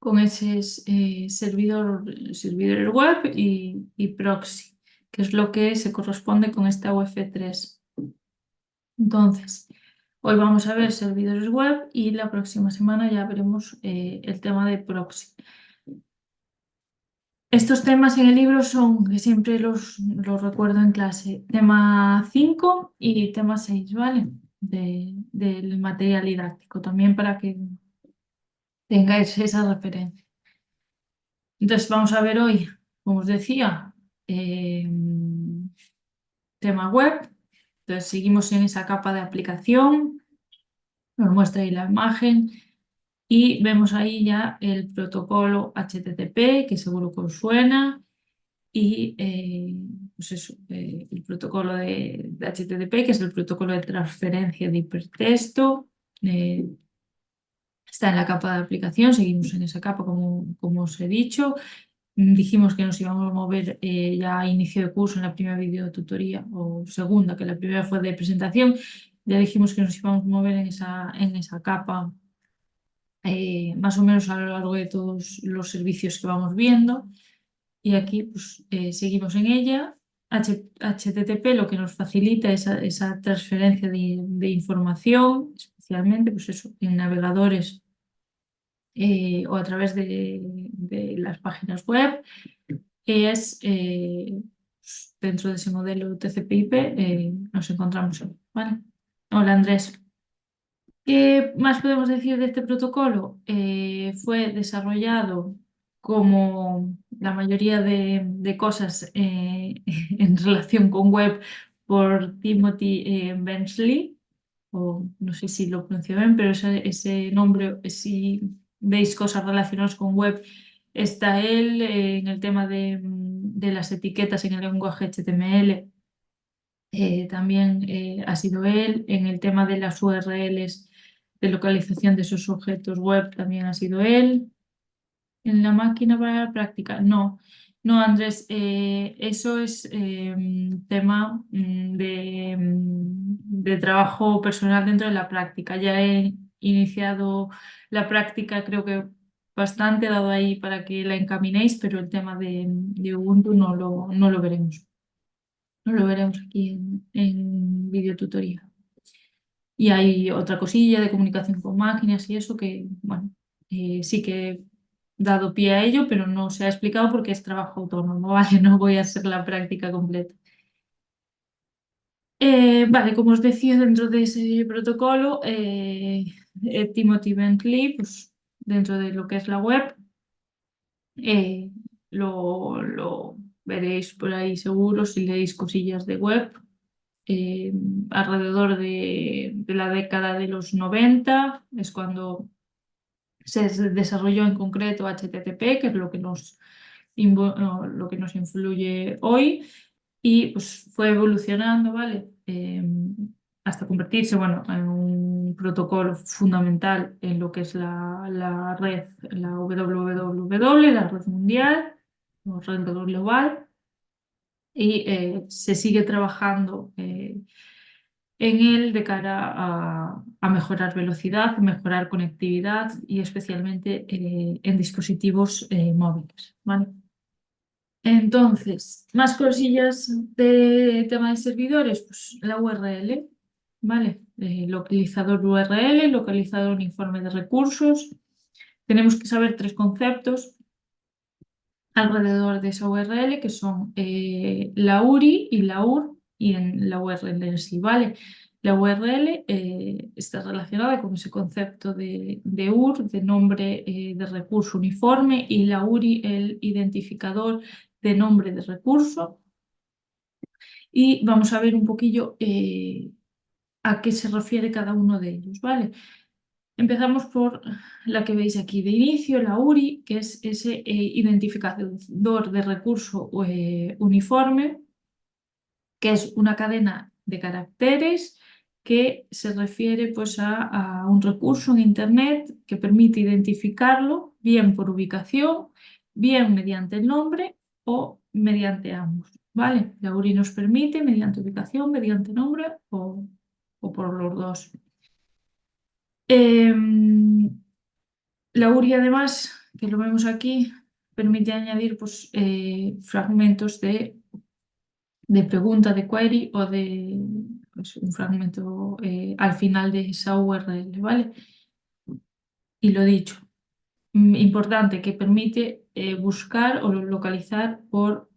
con esos servidores web y proxy, que es lo que se corresponde con esta UF3. Entonces, hoy vamos a ver servidores web y la próxima semana ya veremos el tema de proxy. Estos temas en el libro son, que siempre los recuerdo en clase, tema 5 y tema 6, ¿vale? Del material didáctico, también para que tengáis esa referencia. Entonces, vamos a ver hoy, como os decía, tema web. Entonces, seguimos en esa capa de aplicación, nos muestra ahí la imagen. Y vemos ahí ya el protocolo HTTP, que seguro que os suena, y pues eso, el protocolo de HTTP, que es el protocolo de transferencia de hipertexto. Está en la capa de aplicación, seguimos en esa capa como os he dicho. Dijimos que nos íbamos a mover ya a inicio de curso en la primera videotutoría, o segunda, que la primera fue de presentación. Ya dijimos que nos íbamos a mover en esa capa más o menos a lo largo de todos los servicios que vamos viendo. Y aquí pues, seguimos en ella. HTTP lo que nos facilita esa transferencia de información, especialmente pues eso, en navegadores o a través de las páginas web. Es pues, dentro de ese modelo TCP/IP nos encontramos ahí, ¿vale? Hola Andrés. ¿Qué más podemos decir de este protocolo? Fue desarrollado como la mayoría de cosas en relación con web por Timothy Berners-Lee, o no sé si lo pronuncio bien, pero ese nombre, si veis cosas relacionadas con web, está él en el tema de las etiquetas en el lenguaje HTML. También ha sido él en el tema de las URLs de localización de esos objetos web, también ha sido él. En la máquina para la práctica, no, no, Andrés, eso es tema de trabajo personal dentro de la práctica. Ya he iniciado la práctica, creo que bastante, dado ahí para que la encaminéis, pero el tema de Ubuntu no lo veremos. No lo veremos aquí en videotutoría. Y hay otra cosilla de comunicación con máquinas y eso que, bueno, sí que he dado pie a ello, pero no se ha explicado porque es trabajo autónomo, ¿vale? No voy a hacer la práctica completa. Vale, como os decía, dentro de ese protocolo, Timothy Bentley, pues dentro de lo que es la web, eh, lo veréis por ahí seguro si leéis cosillas de web. Alrededor de la década de los 90 es cuando se desarrolló en concreto HTTP, que es lo que nos influye hoy, y pues fue evolucionando, ¿vale? Hasta convertirse, bueno, en un protocolo fundamental en lo que es la red, la WWW, la red mundial, o red global, y se sigue trabajando en él de cara a mejorar velocidad, mejorar conectividad y especialmente en dispositivos móviles, ¿vale? Entonces, más cosillas de tema de servidores, pues la URL, ¿vale? Localizador URL, localizador uniforme de recursos. Tenemos que saber tres conceptos alrededor de esa URL, que son la URI y la UR y en la URL en sí, ¿vale? La URL está relacionada con ese concepto de UR, de nombre de recurso uniforme, y la URI, el identificador de nombre de recurso. Y vamos a ver un poquillo a qué se refiere cada uno de ellos, ¿vale? Empezamos por la que veis aquí de inicio, la URI, que es ese identificador de recurso uniforme, que es una cadena de caracteres que se refiere pues, a un recurso en Internet que permite identificarlo bien por ubicación, bien mediante el nombre o mediante ambos. ¿Vale? La URI nos permite mediante ubicación, mediante nombre o por los dos. La URI además que lo vemos aquí, permite añadir pues, fragmentos de pregunta, de query o de pues, un fragmento al final de esa URL, ¿vale? Y lo dicho, importante que permite buscar o localizar por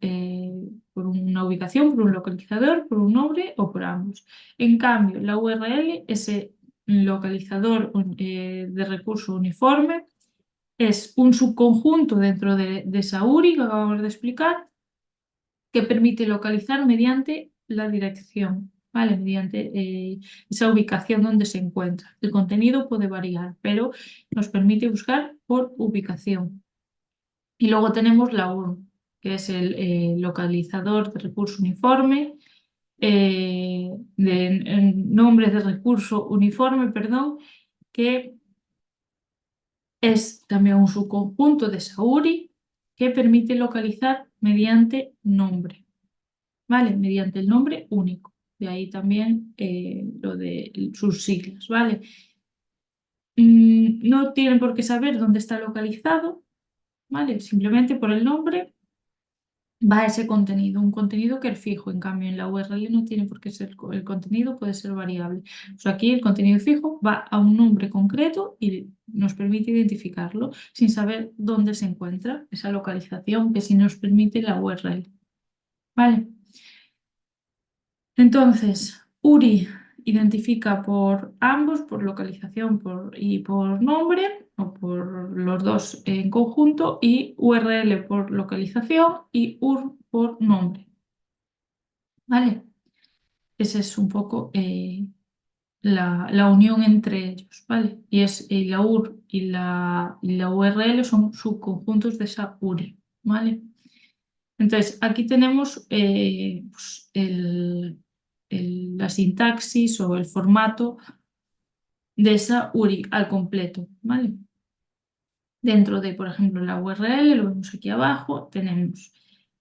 una ubicación, por un localizador, por un nombre o por ambos. En cambio, la URL, ese localizador de recurso uniforme, es un subconjunto dentro de esa URI que acabamos de explicar que permite localizar mediante la dirección, ¿vale? Mediante esa ubicación donde se encuentra. El contenido puede variar, pero nos permite buscar por ubicación. Y luego tenemos la URL, que es el localizador de recurso uniforme, nombre de recurso uniforme, perdón, que es también un subconjunto de esa URI que permite localizar mediante nombre. ¿Vale? Mediante el nombre único. De ahí también lo de sus siglas, ¿vale? No tienen por qué saber dónde está localizado, ¿vale? Simplemente por el nombre va ese contenido, un contenido que es fijo. En cambio, en la URL no tiene por qué ser, el contenido puede ser variable. O sea, aquí el contenido fijo va a un nombre concreto y nos permite identificarlo sin saber dónde se encuentra esa localización que sí nos permite la URL, ¿vale? Entonces, URI identifica por ambos, por localización y por nombre, o por los dos en conjunto, y URL por localización y UR por nombre. ¿Vale? Esa es un poco la unión entre ellos, ¿vale? Y es la UR y la URL son subconjuntos de esa URI, ¿vale? Entonces, aquí tenemos pues, la sintaxis o el formato de esa URI al completo, ¿vale? Dentro de, por ejemplo, la URL, lo vemos aquí abajo, tenemos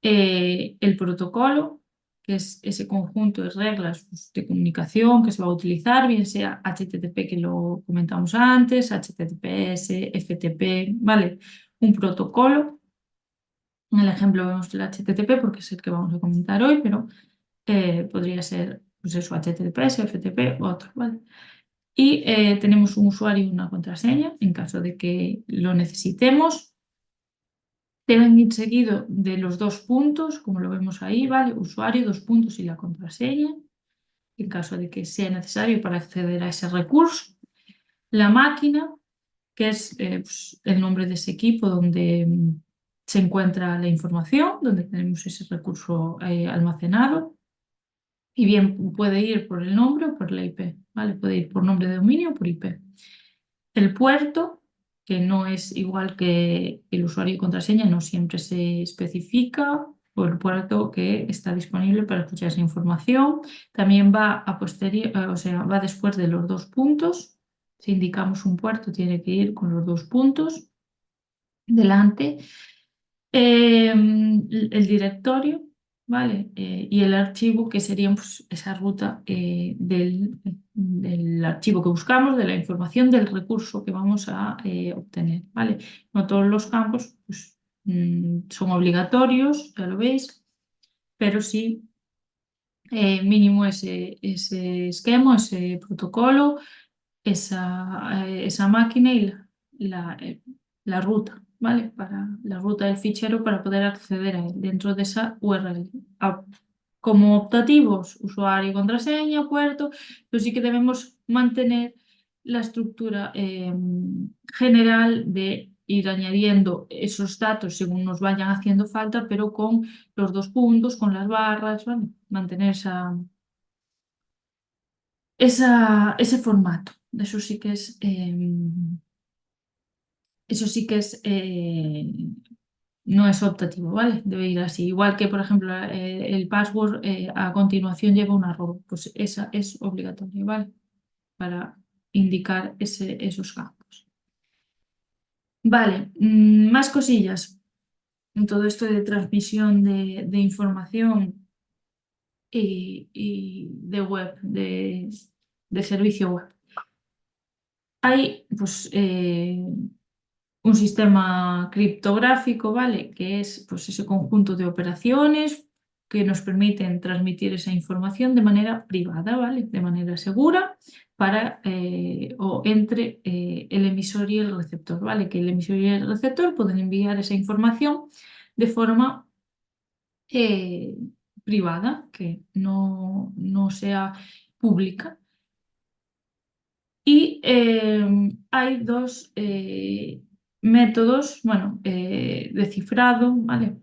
el protocolo, que es ese conjunto de reglas pues, de comunicación que se va a utilizar, bien sea HTTP, que lo comentamos antes, HTTPS, FTP, ¿vale? Un protocolo. En el ejemplo vemos el HTTP porque es el que vamos a comentar hoy, pero podría ser pues eso, HTTPS, FTP u otro, ¿vale? Y tenemos un usuario y una contraseña en caso de que lo necesitemos. Deben ir seguido de los dos puntos, como lo vemos ahí, ¿vale? Usuario, dos puntos y la contraseña, en caso de que sea necesario para acceder a ese recurso. La máquina, que es pues, el nombre de ese equipo donde se encuentra la información, donde tenemos ese recurso almacenado. Y bien, puede ir por el nombre o por la IP, ¿vale? Puede ir por nombre de dominio o por IP. El puerto, que no es igual que el usuario y contraseña, no siempre se especifica, o el puerto que está disponible para escuchar esa información. También va a o sea, va después de los dos puntos. Si indicamos un puerto, tiene que ir con los dos puntos delante. El directorio, ¿vale? Y el archivo, que sería pues, esa ruta del archivo que buscamos, de la información del recurso que vamos a obtener, ¿vale? No todos los campos pues, son obligatorios, ya lo veis, pero sí mínimo ese esquema, ese protocolo, esa máquina y la ruta, ¿vale? Para la ruta del fichero para poder acceder a él dentro de esa URL. Como optativos, usuario y contraseña, puerto, pero sí que debemos mantener la estructura general de ir añadiendo esos datos según nos vayan haciendo falta, pero con los dos puntos, con las barras, ¿vale? Mantener ese formato. Eso sí que es, no es optativo, ¿vale? Debe ir así. Igual que, por ejemplo, el password a continuación lleva un arroba, pues esa es obligatoria, ¿vale? Para indicar esos campos. Vale, más cosillas en todo esto de transmisión de información y de web, de servicio web. Hay, pues, un sistema criptográfico, ¿vale? Que es pues, ese conjunto de operaciones que nos permiten transmitir esa información de manera privada, ¿vale? De manera segura para, o entre el emisor y el receptor, ¿vale? Que el emisor y el receptor pueden enviar esa información de forma eh, privada, que no sea pública. Y hay dos métodos, bueno, de cifrado, ¿vale?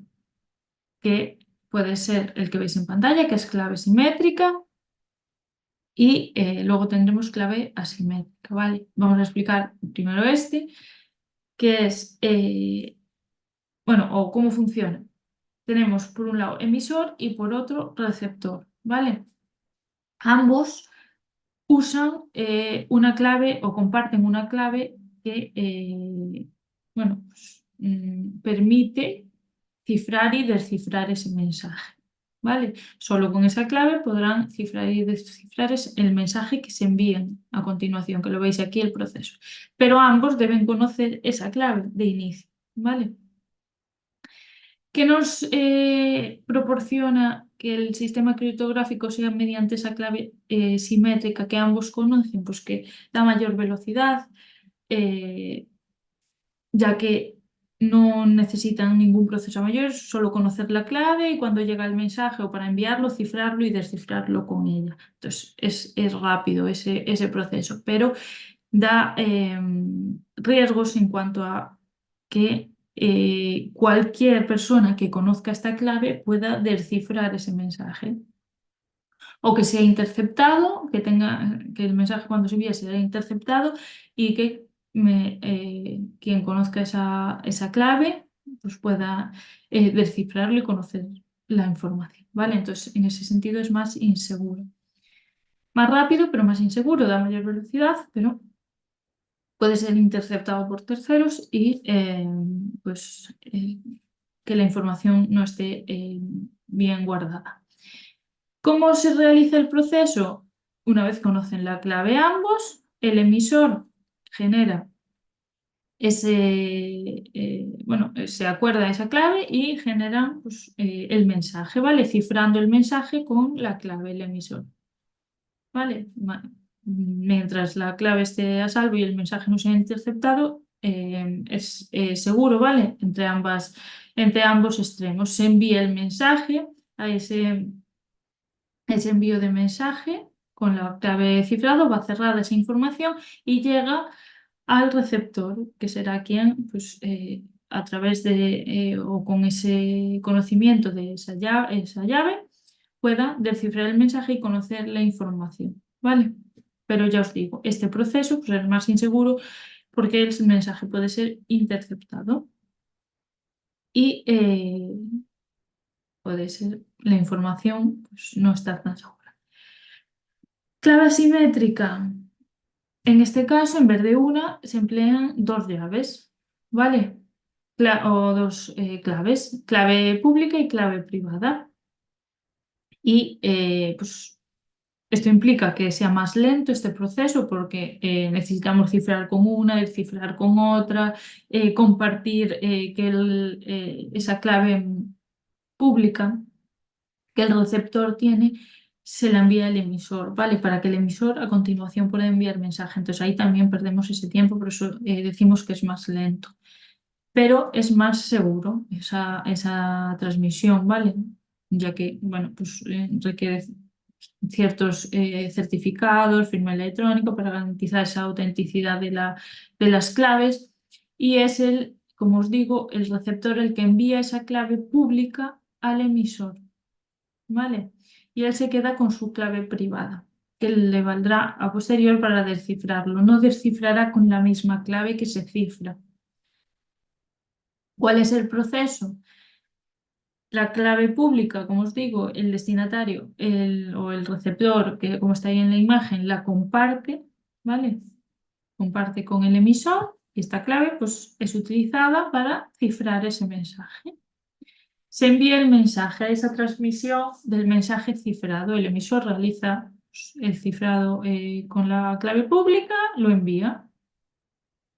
Que puede ser el que veis en pantalla, que es clave simétrica, y luego tendremos clave asimétrica, ¿vale? Vamos a explicar primero este, que es, bueno, o cómo funciona. Tenemos por un lado emisor y por otro receptor, ¿vale? Ambos usan una clave o comparten una clave que bueno, pues, permite cifrar y descifrar ese mensaje. ¿Vale? Solo con esa clave podrán cifrar y descifrar el mensaje que se envían a continuación, que lo veis aquí el proceso. Pero ambos deben conocer esa clave de inicio. ¿Vale? ¿Qué nos proporciona que el sistema criptográfico sea mediante esa clave simétrica que ambos conocen? Pues que da mayor velocidad, eh, ya que no necesitan ningún proceso mayor, es solo conocer la clave y cuando llega el mensaje o para enviarlo, cifrarlo y descifrarlo con ella. Entonces es rápido ese proceso, pero da riesgos en cuanto a que cualquier persona que conozca esta clave pueda descifrar ese mensaje o que sea interceptado, que el mensaje cuando se envíe sea interceptado y que quien conozca esa clave pues pueda descifrarlo y conocer la información, ¿vale? Entonces, en ese sentido es más inseguro. Más rápido, pero más inseguro, da mayor velocidad, pero puede ser interceptado por terceros y pues, que la información no esté bien guardada. ¿Cómo se realiza el proceso? Una vez conocen la clave ambos, el emisor genera bueno, se acuerda esa clave y genera pues, el mensaje, ¿vale? Cifrando el mensaje con la clave, el emisor, ¿vale? Mientras la clave esté a salvo y el mensaje no sea interceptado, es seguro, ¿vale? Entre ambos extremos. Se envía el mensaje a ese envío de mensaje con la clave cifrado, va cerrada esa información y llega al receptor, que será quien, pues, a través de o con ese conocimiento de esa llave, pueda descifrar el mensaje y conocer la información, ¿vale? Pero ya os digo, este proceso pues, es más inseguro porque el mensaje puede ser interceptado y puede ser la información pues, no estar tan segura. Clave asimétrica. En este caso, en vez de una, se emplean dos llaves, ¿vale? O dos claves, clave pública y clave privada. Y pues esto implica que sea más lento este proceso porque necesitamos cifrar con una, descifrar con otra, compartir esa clave pública que el receptor tiene, se la envía al emisor, ¿vale? Para que el emisor a continuación pueda enviar mensaje. Entonces ahí también perdemos ese tiempo, por eso decimos que es más lento. Pero es más seguro esa transmisión, ¿vale? Ya que, bueno, pues requiere ciertos certificados, firma electrónica para garantizar esa autenticidad de las claves y es como os digo, el receptor el que envía esa clave pública al emisor, ¿vale? Y él se queda con su clave privada, que le valdrá a posterior para descifrarlo. No descifrará con la misma clave que se cifra. ¿Cuál es el proceso? La clave pública, como os digo, el destinatario o el receptor, que como está ahí en la imagen, la comparte, ¿vale? Comparte con el emisor y esta clave pues, es utilizada para cifrar ese mensaje. Se envía el mensaje a esa transmisión del mensaje cifrado. El emisor realiza pues, el cifrado con la clave pública, lo envía.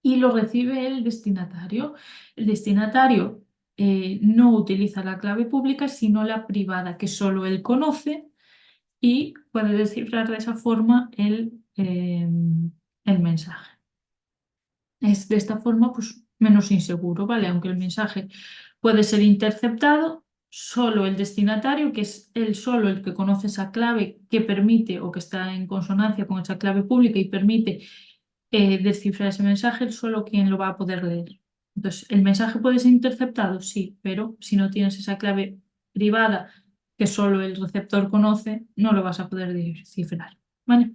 y lo recibe el destinatario. El destinatario no utiliza la clave pública, sino la privada, que solo él conoce y puede descifrar de esa forma el mensaje. Es de esta forma pues, menos inseguro, ¿vale? Aunque el mensaje puede ser interceptado, solo el destinatario, que es él solo el que conoce esa clave que permite o que está en consonancia con esa clave pública y permite descifrar ese mensaje, él solo quien lo va a poder leer. Entonces, ¿el mensaje puede ser interceptado? Sí, pero si no tienes esa clave privada que solo el receptor conoce, no lo vas a poder descifrar, ¿vale?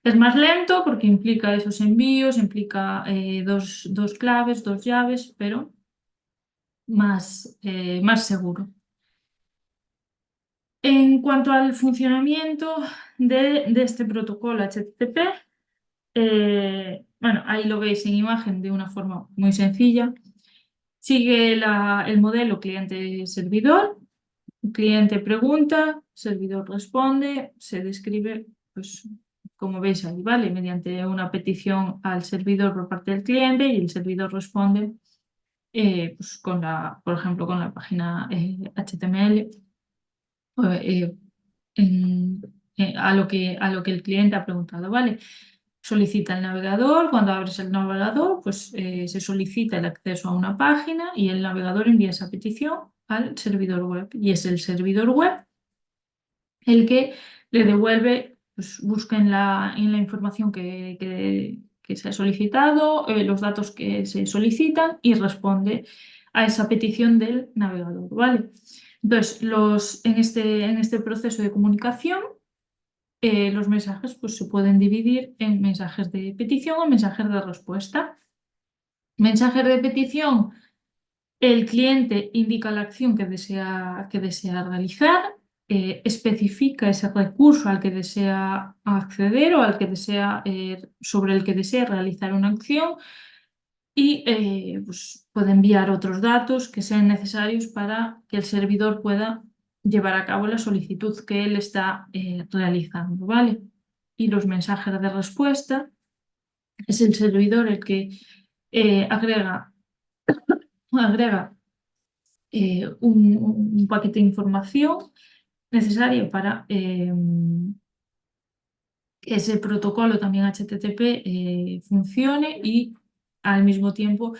Es más lento porque implica esos envíos, implica dos claves, dos llaves, pero más seguro. En cuanto al funcionamiento de este protocolo HTTP, bueno, ahí lo veis en imagen de una forma muy sencilla. Sigue el modelo cliente-servidor. El cliente pregunta, servidor responde, se describe, pues, como veis ahí, ¿vale? Mediante una petición al servidor por parte del cliente y el servidor responde, pues, por ejemplo, con la página HTML eh, en- a lo que el cliente ha preguntado, ¿vale? Solicita el navegador, cuando abres el navegador, pues se solicita el acceso a una página y el navegador envía esa petición al servidor web. Y es el servidor web el que le devuelve, pues busca en la información que se ha solicitado, los datos que se solicitan y responde a esa petición del navegador, ¿vale? Entonces, en este proceso de comunicación, los mensajes pues, se pueden dividir en mensajes de petición o mensajes de respuesta. Mensajes de petición, el cliente indica la acción que desea realizar, especifica ese recurso al que desea acceder o sobre el que desea realizar una acción y pues, puede enviar otros datos que sean necesarios para que el servidor pueda llevar a cabo la solicitud que él está realizando, ¿vale? Y los mensajes de respuesta es el servidor el que agrega un paquete de información necesario para que ese protocolo también HTTP funcione y al mismo tiempo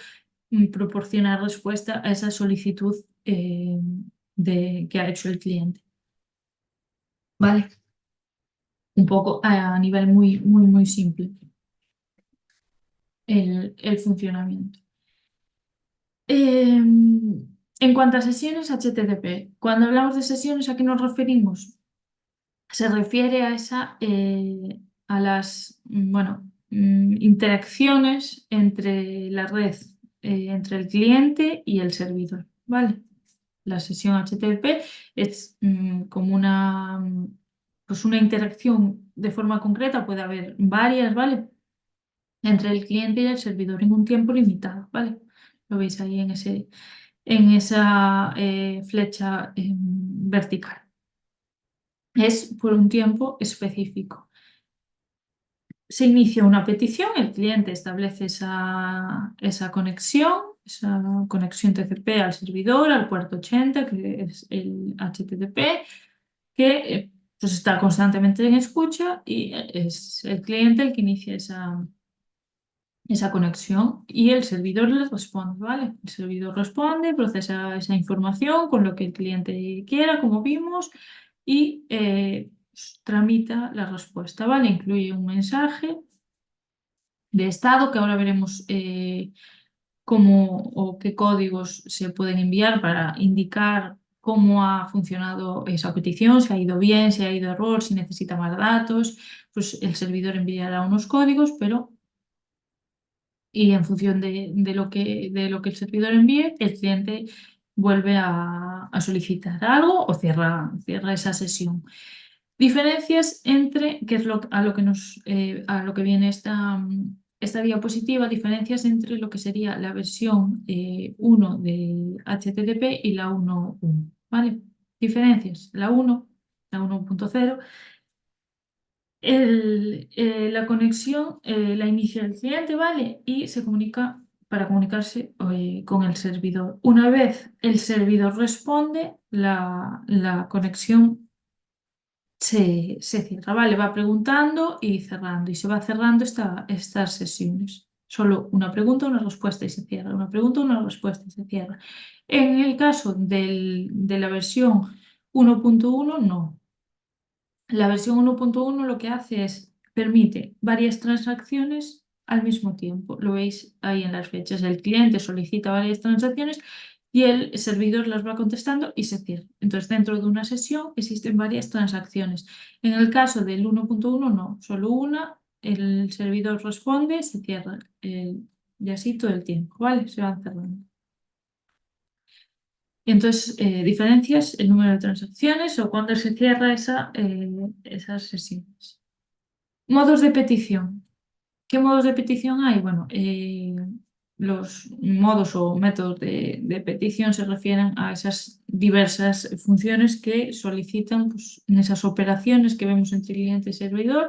proporcionar respuesta a esa solicitud que ha hecho el cliente. ¿Vale? Un poco a nivel muy, muy, muy simple el funcionamiento. En cuanto a sesiones HTTP, cuando hablamos de sesiones, ¿a qué nos referimos? Se refiere a las interacciones entre la red, entre el cliente y el servidor, ¿vale? La sesión HTTP es como pues una interacción de forma concreta, puede haber varias, ¿vale? Entre el cliente y el servidor en un tiempo limitado, ¿vale? Lo veis ahí en esa flecha vertical. Es por un tiempo específico. Se inicia una petición, el cliente establece esa conexión TCP al servidor, al puerto 80, que es el HTTP, que pues está constantemente en escucha y es el cliente el que inicia esa conexión y el servidor le responde, ¿vale? El servidor responde, procesa esa información con lo que el cliente quiera, como vimos, y tramita la respuesta, ¿vale? Incluye un mensaje de estado que ahora veremos cómo o qué códigos se pueden enviar para indicar cómo ha funcionado esa petición, si ha ido bien, si ha ido error, si necesita más datos, pues el servidor enviará unos códigos, y en función de lo que el servidor envíe, el cliente vuelve a solicitar algo o cierra esa sesión. Diferencias entre, que es a lo que viene esta diapositiva, diferencias entre lo que sería la versión 1 de HTTP y la 1.1, ¿vale? Diferencias, la 1.0 La conexión la inicia el cliente, ¿vale? Y se comunica para comunicarse con el servidor. Una vez el servidor responde, la conexión se cierra, ¿vale? Va preguntando y cerrando, y se va cerrando estas sesiones. Solo una pregunta, una respuesta y se cierra. Una pregunta, una respuesta y se cierra. En el caso de la versión 1.1, no. La versión 1.1 lo que hace es permite varias transacciones al mismo tiempo. Lo veis ahí en las fechas. El cliente solicita varias transacciones y el servidor las va contestando y se cierra. Entonces, dentro de una sesión existen varias transacciones. En el caso del 1.1, no, solo una. El servidor responde, se cierra y así todo el tiempo, ¿vale? Se van cerrando. Y entonces, diferencias el número de transacciones o cuando se cierra esas sesiones. Modos de petición. ¿Qué modos de petición hay? Bueno, los modos o métodos de petición se refieren a esas diversas funciones que solicitan pues, en esas operaciones que vemos entre cliente y servidor.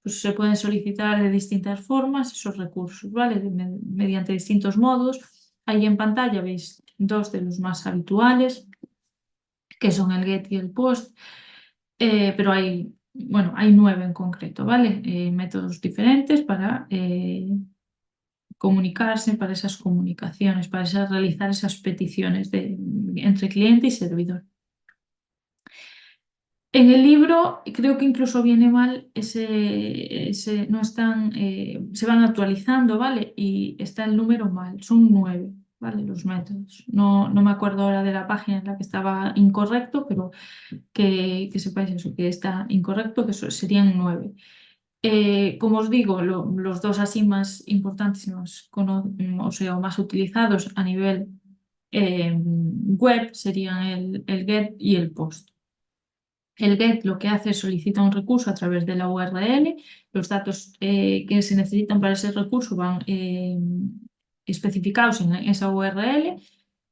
Pues se pueden solicitar de distintas formas esos recursos, ¿vale? Mediante distintos modos. Ahí en pantalla veis dos de los más habituales, que son el get y el post. Pero hay, bueno, hay 9 en concreto, ¿vale? Métodos diferentes para comunicarse, para esas comunicaciones, para realizar esas peticiones entre cliente y servidor. En el libro creo que incluso viene mal no están, se van actualizando, ¿vale? Y está el número mal, son 9, ¿vale? Los métodos. No me acuerdo ahora de la página en la que estaba incorrecto, pero que sepáis eso, que está incorrecto, que serían 9. Como os digo, los dos así más importantes y o sea, más utilizados a nivel web serían el get y el post. El get lo que hace es solicita un recurso a través de la URL. Los datos que se necesitan para ese recurso van especificados en esa URL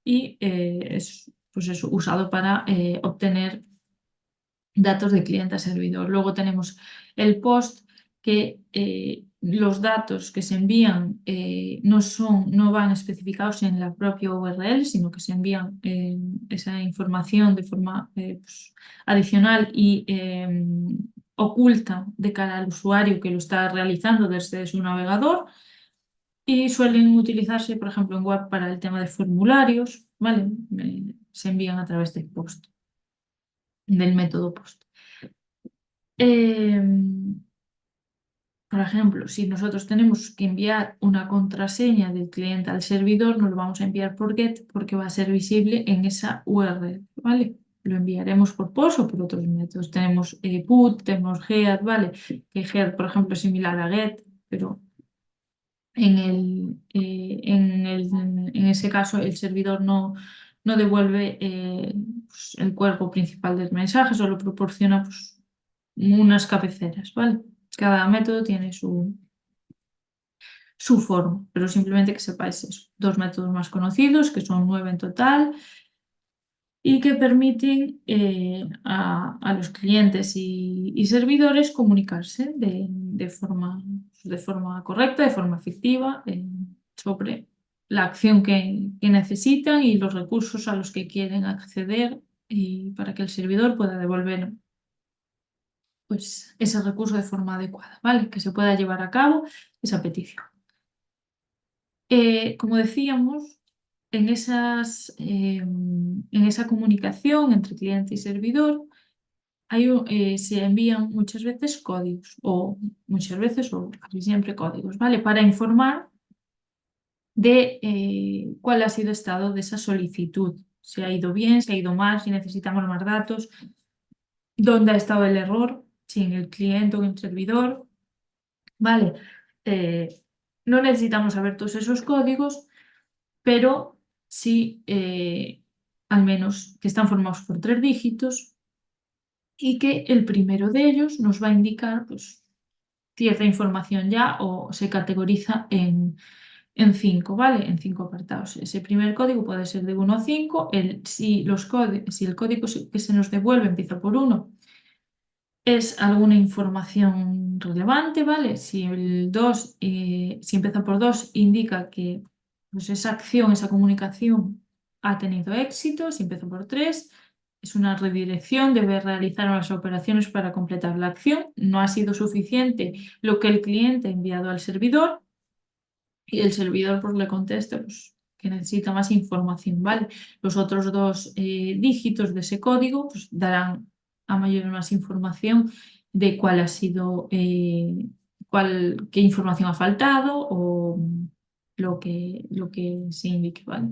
y es pues eso, usado para obtener datos de cliente a servidor. Luego tenemos el post, que los datos que se envían no van especificados en la propia URL, sino que se envían esa información de forma pues, adicional y oculta de cara al usuario que lo está realizando desde su navegador. Y suelen utilizarse, por ejemplo, en web para el tema de formularios, ¿vale? Se envían a través del post, del método post. Por ejemplo, si nosotros tenemos que enviar una contraseña del cliente al servidor, nos lo vamos a enviar por GET porque va a ser visible en esa URL, ¿vale? Lo enviaremos por POST o por otros métodos. Tenemos PUT, tenemos GET, ¿vale? Que GET, por ejemplo, es similar a GET, pero en ese caso el servidor no devuelve pues, el cuerpo principal del mensaje, solo proporciona pues, unas cabeceras, ¿vale? Cada método tiene su forma, pero simplemente que sepáis eso. Dos métodos más conocidos, que son 9 en total, y que permiten a los clientes y servidores comunicarse de forma correcta, de forma efectiva, sobre la acción que necesitan y los recursos a los que quieren acceder y para que el servidor pueda devolver pues, ese recurso de forma adecuada, ¿vale? Que se pueda llevar a cabo esa petición. Como decíamos, en esa comunicación entre cliente y servidor se envían muchas veces códigos o muchas veces o casi siempre códigos, ¿vale? Para informar de cuál ha sido el estado de esa solicitud, si ha ido bien, si ha ido mal, si necesitamos más datos, dónde ha estado el error, si en el cliente o en el servidor, ¿vale? Eh, no necesitamos saber todos esos códigos, pero sí al menos que están formados por 3 dígitos y que el primero de ellos nos va a indicar pues, cierta información ya o se categoriza en 5, ¿vale? En 5 apartados. Ese primer código puede ser de 1 a 5. Si el código que se nos devuelve empieza por 1 es alguna información relevante, ¿vale? Si el 2, si empieza por 2, indica que pues, esa acción, esa comunicación ha tenido éxito. Si empieza por 3, es una redirección, debe realizar unas operaciones para completar la acción. No ha sido suficiente lo que el cliente ha enviado al servidor y el servidor pues, le contesta pues, que necesita más información, ¿vale? Los otros dos dígitos de ese código pues, darán a mayor más información de cuál ha sido, qué información ha faltado o lo que se indique, ¿vale?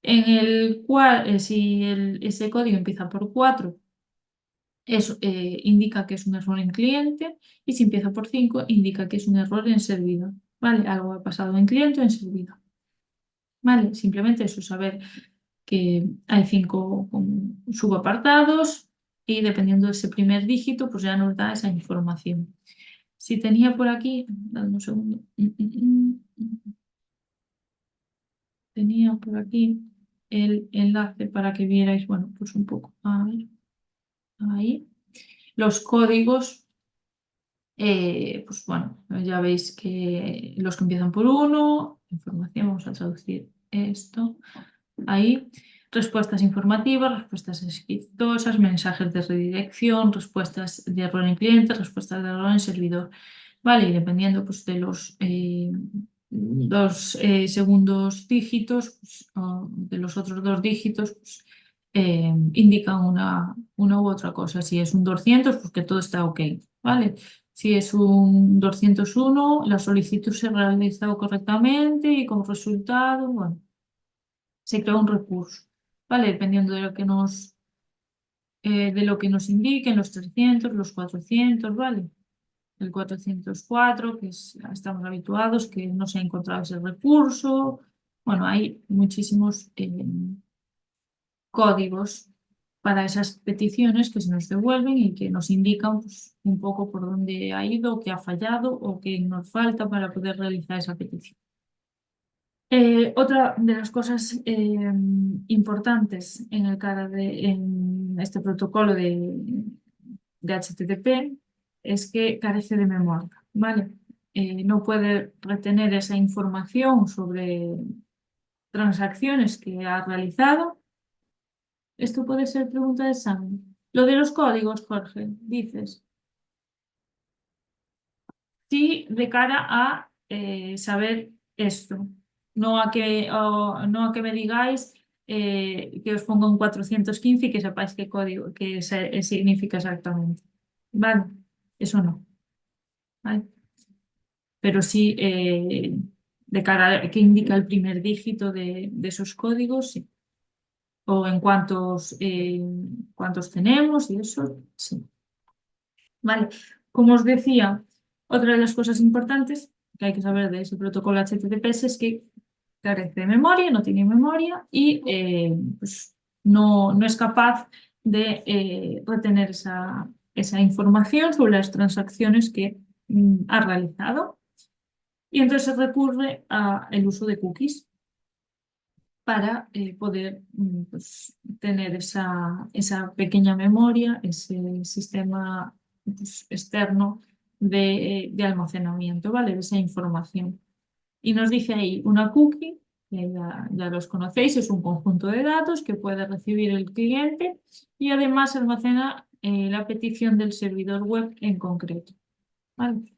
En el cual, si ese código empieza por 4, eso indica que es un error en cliente, y si empieza por 5 indica que es un error en servidor, ¿vale? Algo ha pasado en cliente o en servidor, ¿vale? Simplemente eso, saber que hay 5 subapartados y dependiendo de ese primer dígito, pues ya nos da esa información. Si tenía por aquí, dame un segundo. Tenía por aquí el enlace para que vierais, bueno, pues un poco, a ver, ahí, los códigos. Pues bueno, ya veis que los que empiezan por 1, información, vamos a traducir esto, ahí, respuestas informativas, respuestas exitosas, mensajes de redirección, respuestas de error en cliente, respuestas de error en servidor, ¿vale? Y dependiendo pues, de los segundos dígitos, pues, o de los otros dos dígitos, pues, indican una u otra cosa. Si es un 200, pues que todo está ok, ¿vale? Si es un 201, la solicitud se ha realizado correctamente y como resultado, bueno, se crea un recurso, ¿vale? Dependiendo de lo que nos indiquen, los 300, los 400, ¿vale? El 404, que estamos habituados, que no se ha encontrado ese recurso. Bueno, hay muchísimos códigos para esas peticiones que se nos devuelven y que nos indican pues, un poco por dónde ha ido, qué ha fallado o qué nos falta para poder realizar esa petición. Otra de las cosas importantes en este protocolo de HTTP es que carece de memoria, ¿vale? No puede retener esa información sobre transacciones que ha realizado. Esto puede ser pregunta de examen. Lo de los códigos, Jorge, dices. Sí, de cara a saber esto, no a que me digáis que os ponga un 415 y que sepáis qué código, significa exactamente. Vale, eso no. ¿Vale? Pero sí, de cara a qué indica el primer dígito de esos códigos, sí. O en cuántos tenemos y eso, sí. Vale, como os decía, otra de las cosas importantes que hay que saber de ese protocolo HTTPS es que carece de memoria, no tiene memoria y pues no es capaz de retener esa información sobre las transacciones que ha realizado. Y entonces se recurre al uso de cookies para poder pues, tener esa pequeña memoria, ese sistema pues, externo de almacenamiento, ¿vale? De esa información. Y nos dice ahí una cookie, que ya los conocéis, es un conjunto de datos que puede recibir el cliente y además almacena la petición del servidor web en concreto, ¿vale?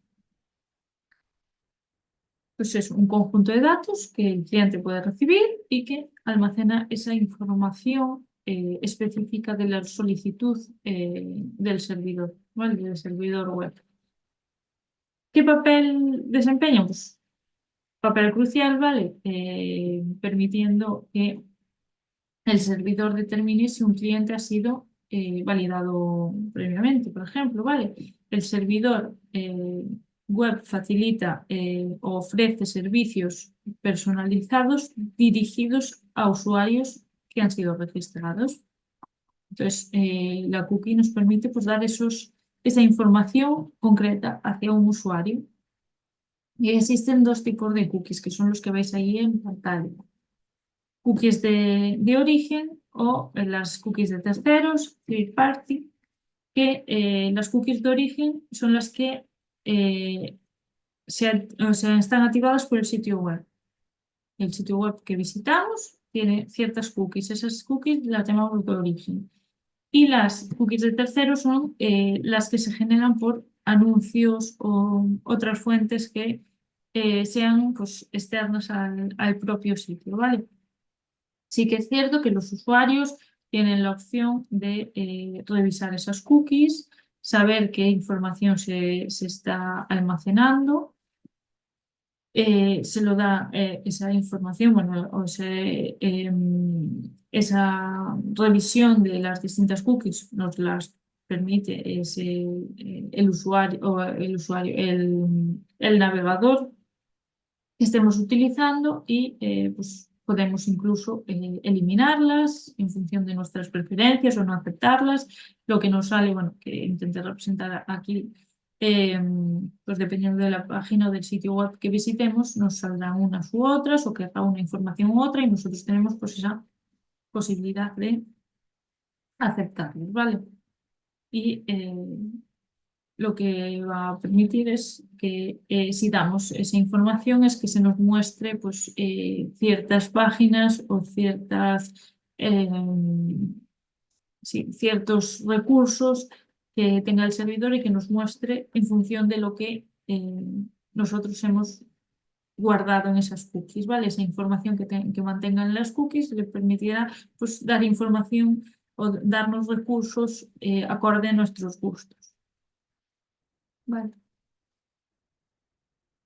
Pues es un conjunto de datos que el cliente puede recibir y que almacena esa información específica de la solicitud del servidor, ¿vale? Del servidor web. ¿Qué papel desempeña? Pues papel crucial, ¿vale? Permitiendo que el servidor determine si un cliente ha sido validado previamente, por ejemplo, ¿vale? El servidor web facilita o ofrece servicios personalizados dirigidos a usuarios que han sido registrados. Entonces, la cookie nos permite pues, dar esa información concreta hacia un usuario. Y existen dos tipos de cookies, que son los que veis ahí en pantalla. Cookies de origen o las cookies de terceros, third party. que las cookies de origen son las que o sea, están activadas por el sitio web. El sitio web que visitamos tiene ciertas cookies. Esas cookies las llamamos de origen. Y las cookies de terceros son las que se generan por anuncios o otras fuentes que sean pues, externas al propio sitio, ¿vale? Sí que es cierto que los usuarios tienen la opción de revisar esas cookies, saber qué información se está almacenando, se lo da esa información, bueno, o esa revisión de las distintas cookies nos las permite el usuario, el navegador que estemos utilizando y pues podemos incluso eliminarlas en función de nuestras preferencias o no aceptarlas. Lo que nos sale, bueno, que intenté representar aquí, pues dependiendo de la página o del sitio web que visitemos, nos saldrán unas u otras o querrá una información u otra y nosotros tenemos pues esa posibilidad de aceptarlos, ¿vale? Y lo que va a permitir es que si damos esa información es que se nos muestre pues, ciertas páginas o ciertos recursos que tenga el servidor y que nos muestre en función de lo que nosotros hemos guardado en esas cookies, ¿vale? Esa información que mantengan las cookies le permitirá pues, dar información o darnos recursos acorde a nuestros gustos. Vale.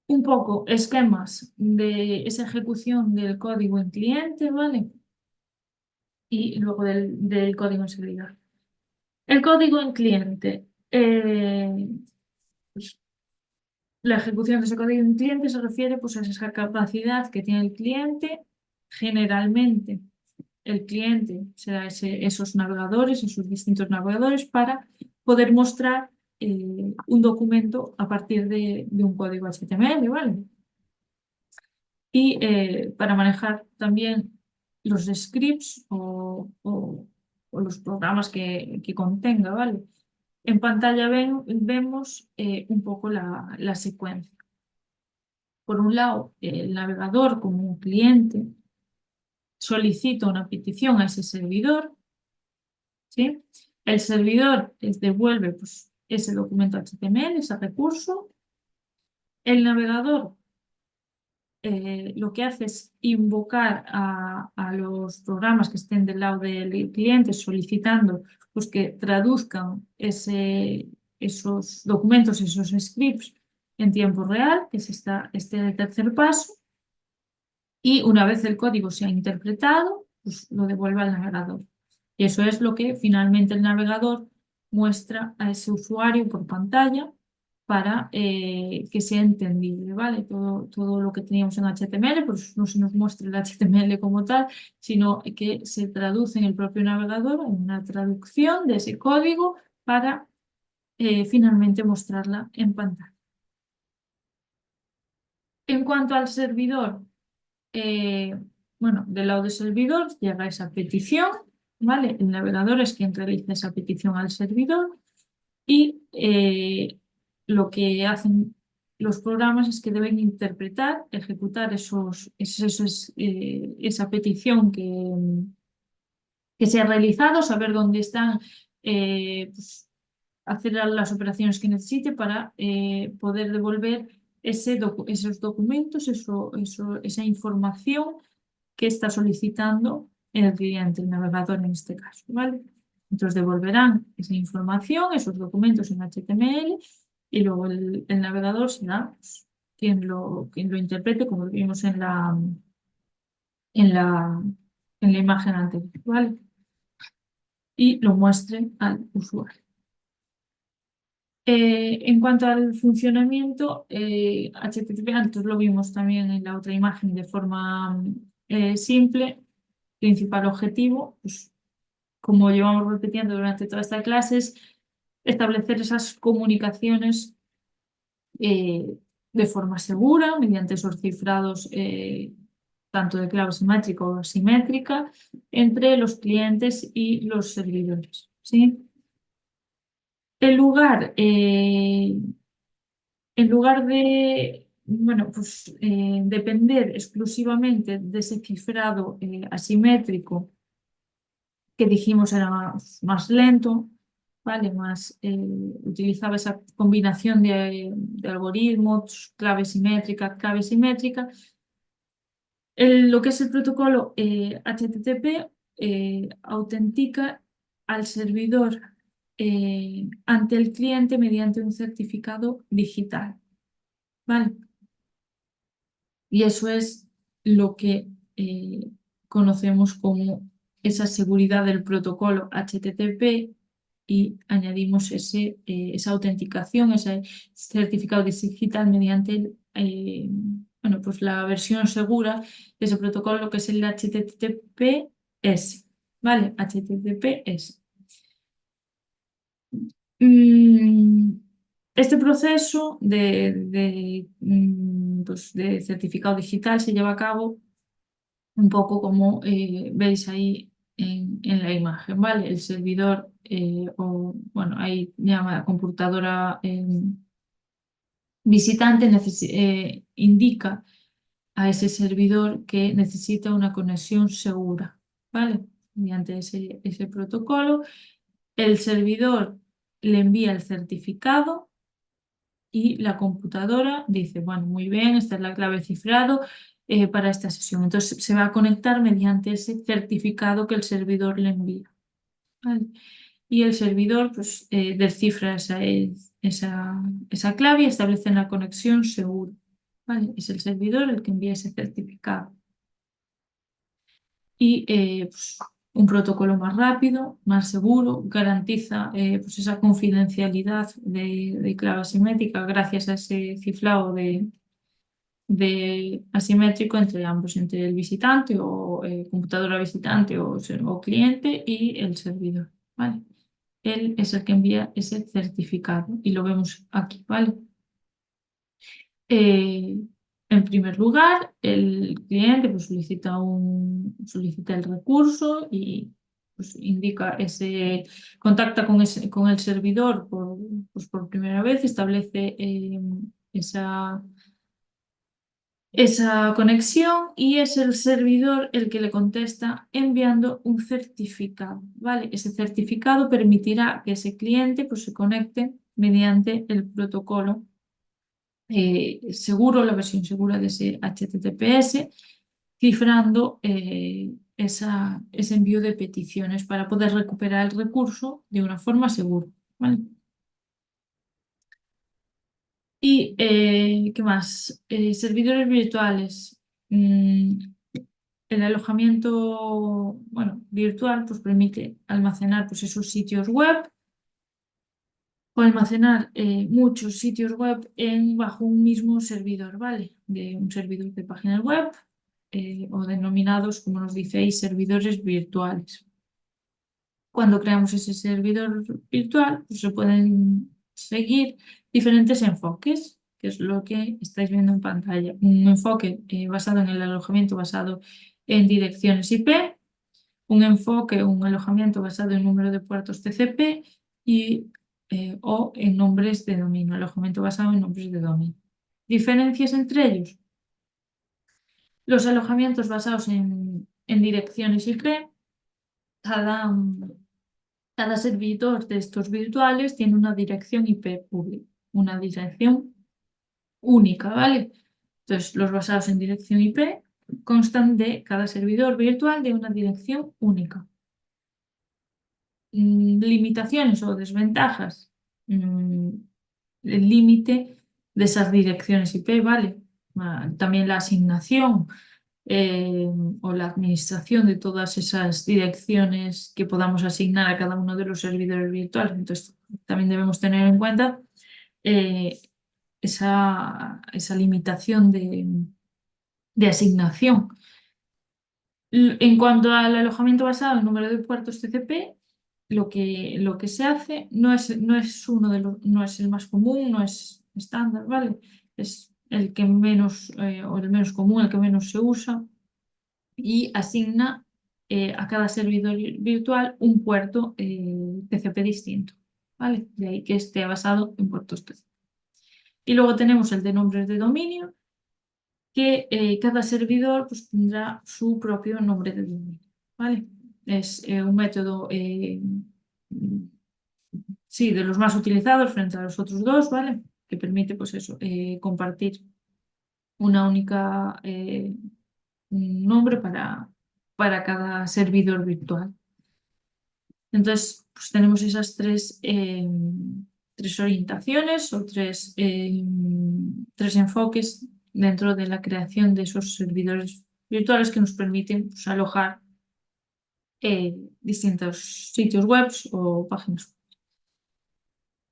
Un poco esquemas de esa ejecución del código en cliente, ¿vale? Y luego del código en servidor. El código en cliente. Pues, la ejecución de ese código en cliente se refiere pues, a esa capacidad que tiene el cliente. Generalmente, el cliente será esos navegadores, esos distintos navegadores, para poder mostrar un documento a partir de un código HTML, ¿vale? Y para manejar también los scripts o los programas que contenga, ¿vale? En pantalla vemos un poco la secuencia. Por un lado, el navegador como un cliente solicita una petición a ese servidor, ¿sí? El servidor les devuelve pues, ese documento HTML, ese recurso. El navegador lo que hace es invocar a los programas que estén del lado del cliente solicitando pues, que traduzcan esos documentos, esos scripts en tiempo real, que es este tercer paso. Y una vez el código se ha interpretado, pues lo devuelve al navegador. Y eso es lo que finalmente el navegador muestra a ese usuario por pantalla para que sea entendible, ¿vale? Todo lo que teníamos en HTML, pues no se nos muestra el HTML como tal, sino que se traduce en el propio navegador, en una traducción de ese código para finalmente mostrarla en pantalla. En cuanto al servidor, bueno, del lado del servidor llega esa petición, ¿vale? El navegador es quien realiza esa petición al servidor y lo que hacen los programas es que deben interpretar, ejecutar esa petición que se ha realizado, saber dónde están, pues, hacer las operaciones que necesite para poder devolver esos documentos, esa información que está solicitando el cliente, el navegador en este caso, ¿vale? Entonces devolverán esa información, esos documentos en HTML y luego el navegador será pues, quien lo interprete, como lo vimos en la, en la imagen anterior, ¿vale? Y lo muestre al usuario. En cuanto al funcionamiento, HTTP, antes lo vimos también en la otra imagen de forma simple. Principal objetivo, pues, como llevamos repitiendo durante toda esta clase, es establecer esas comunicaciones de forma segura, mediante esos cifrados tanto de clave simétrica o asimétrica, entre los clientes y los servidores, ¿sí? En lugar, en lugar de, bueno, pues, depender exclusivamente de ese cifrado asimétrico que dijimos era más lento, ¿vale? Utilizaba esa combinación de algoritmos, clave simétrica. Lo que es el protocolo HTTP autentica al servidor ante el cliente mediante un certificado digital, ¿vale? Y eso es lo que conocemos como esa seguridad del protocolo HTTP y añadimos esa autenticación, ese certificado digital mediante bueno, pues la versión segura de ese protocolo, que es el HTTPS, ¿vale? HTTPS. Mm, Este proceso pues de certificado digital se lleva a cabo un poco como veis ahí en la imagen, ¿vale? El servidor, o bueno, ahí llama computadora visitante, indica a ese servidor que necesita una conexión segura, ¿vale? Mediante ese protocolo, el servidor le envía el certificado y la computadora dice, bueno, muy bien, esta es la clave cifrado para esta sesión. Entonces se va a conectar mediante ese certificado que el servidor le envía, ¿vale? Y el servidor pues, descifra esa clave y establece una conexión segura, ¿vale? Es el servidor el que envía ese certificado. Y pues, un protocolo más rápido, más seguro, garantiza pues esa confidencialidad de clave asimétrica gracias a ese cifrado de asimétrico entre ambos, entre el visitante o computadora visitante o cliente y el servidor, ¿vale? Él es el que envía ese certificado y lo vemos aquí, ¿vale? Eh, en primer lugar, el cliente pues, solicita el recurso y pues, contacta con el servidor pues, por primera vez, establece esa conexión y es el servidor el que le contesta enviando un certificado, ¿vale? Ese certificado permitirá que ese cliente pues, se conecte mediante el protocolo seguro, la versión segura de ese HTTPS, cifrando ese envío de peticiones para poder recuperar el recurso de una forma segura, ¿vale? Y, ¿qué más? Servidores virtuales. El alojamiento, bueno, virtual pues, permite almacenar pues, esos sitios web o almacenar muchos sitios web bajo un mismo servidor, ¿vale? De un servidor de páginas web o denominados, como nos dice servidores virtuales. Cuando creamos ese servidor virtual, pues se pueden seguir diferentes enfoques, que es lo que estáis viendo en pantalla. Un enfoque basado en el alojamiento basado en direcciones IP, un alojamiento basado en número de puertos TCP o en nombres de dominio, alojamiento basado en nombres de dominio. ¿Diferencias entre ellos? Los alojamientos basados en direcciones IP, cada, cada servidor de estos virtuales tiene una dirección IP pública, una dirección única, ¿vale? Entonces, los basados en dirección IP constan de cada servidor virtual de una dirección única. Limitaciones o desventajas. El límite de esas direcciones IP, ¿vale? También la asignación eh, o la administración de todas esas direcciones que podamos asignar a cada uno de los servidores virtuales. Entonces, también debemos tener en cuenta eh, esa limitación de asignación. En cuanto al alojamiento basado en número de puertos TCP, lo que se hace no es no es el más común, no es estándar, ¿vale? Es el que menos, o el menos común, el que menos se usa, y asigna a cada servidor virtual un puerto TCP distinto, ¿vale? De ahí que esté basado en puertos TCP. Y luego tenemos el de nombres de dominio, que cada servidor pues, tendrá su propio nombre de dominio, ¿vale? Es un método, sí, de los más utilizados frente a los otros dos, ¿vale? Que permite, pues eso, compartir una única un nombre para cada servidor virtual. Entonces, pues tenemos esas tres orientaciones o tres enfoques dentro de la creación de esos servidores virtuales que nos permiten pues, alojar distintos sitios web o páginas.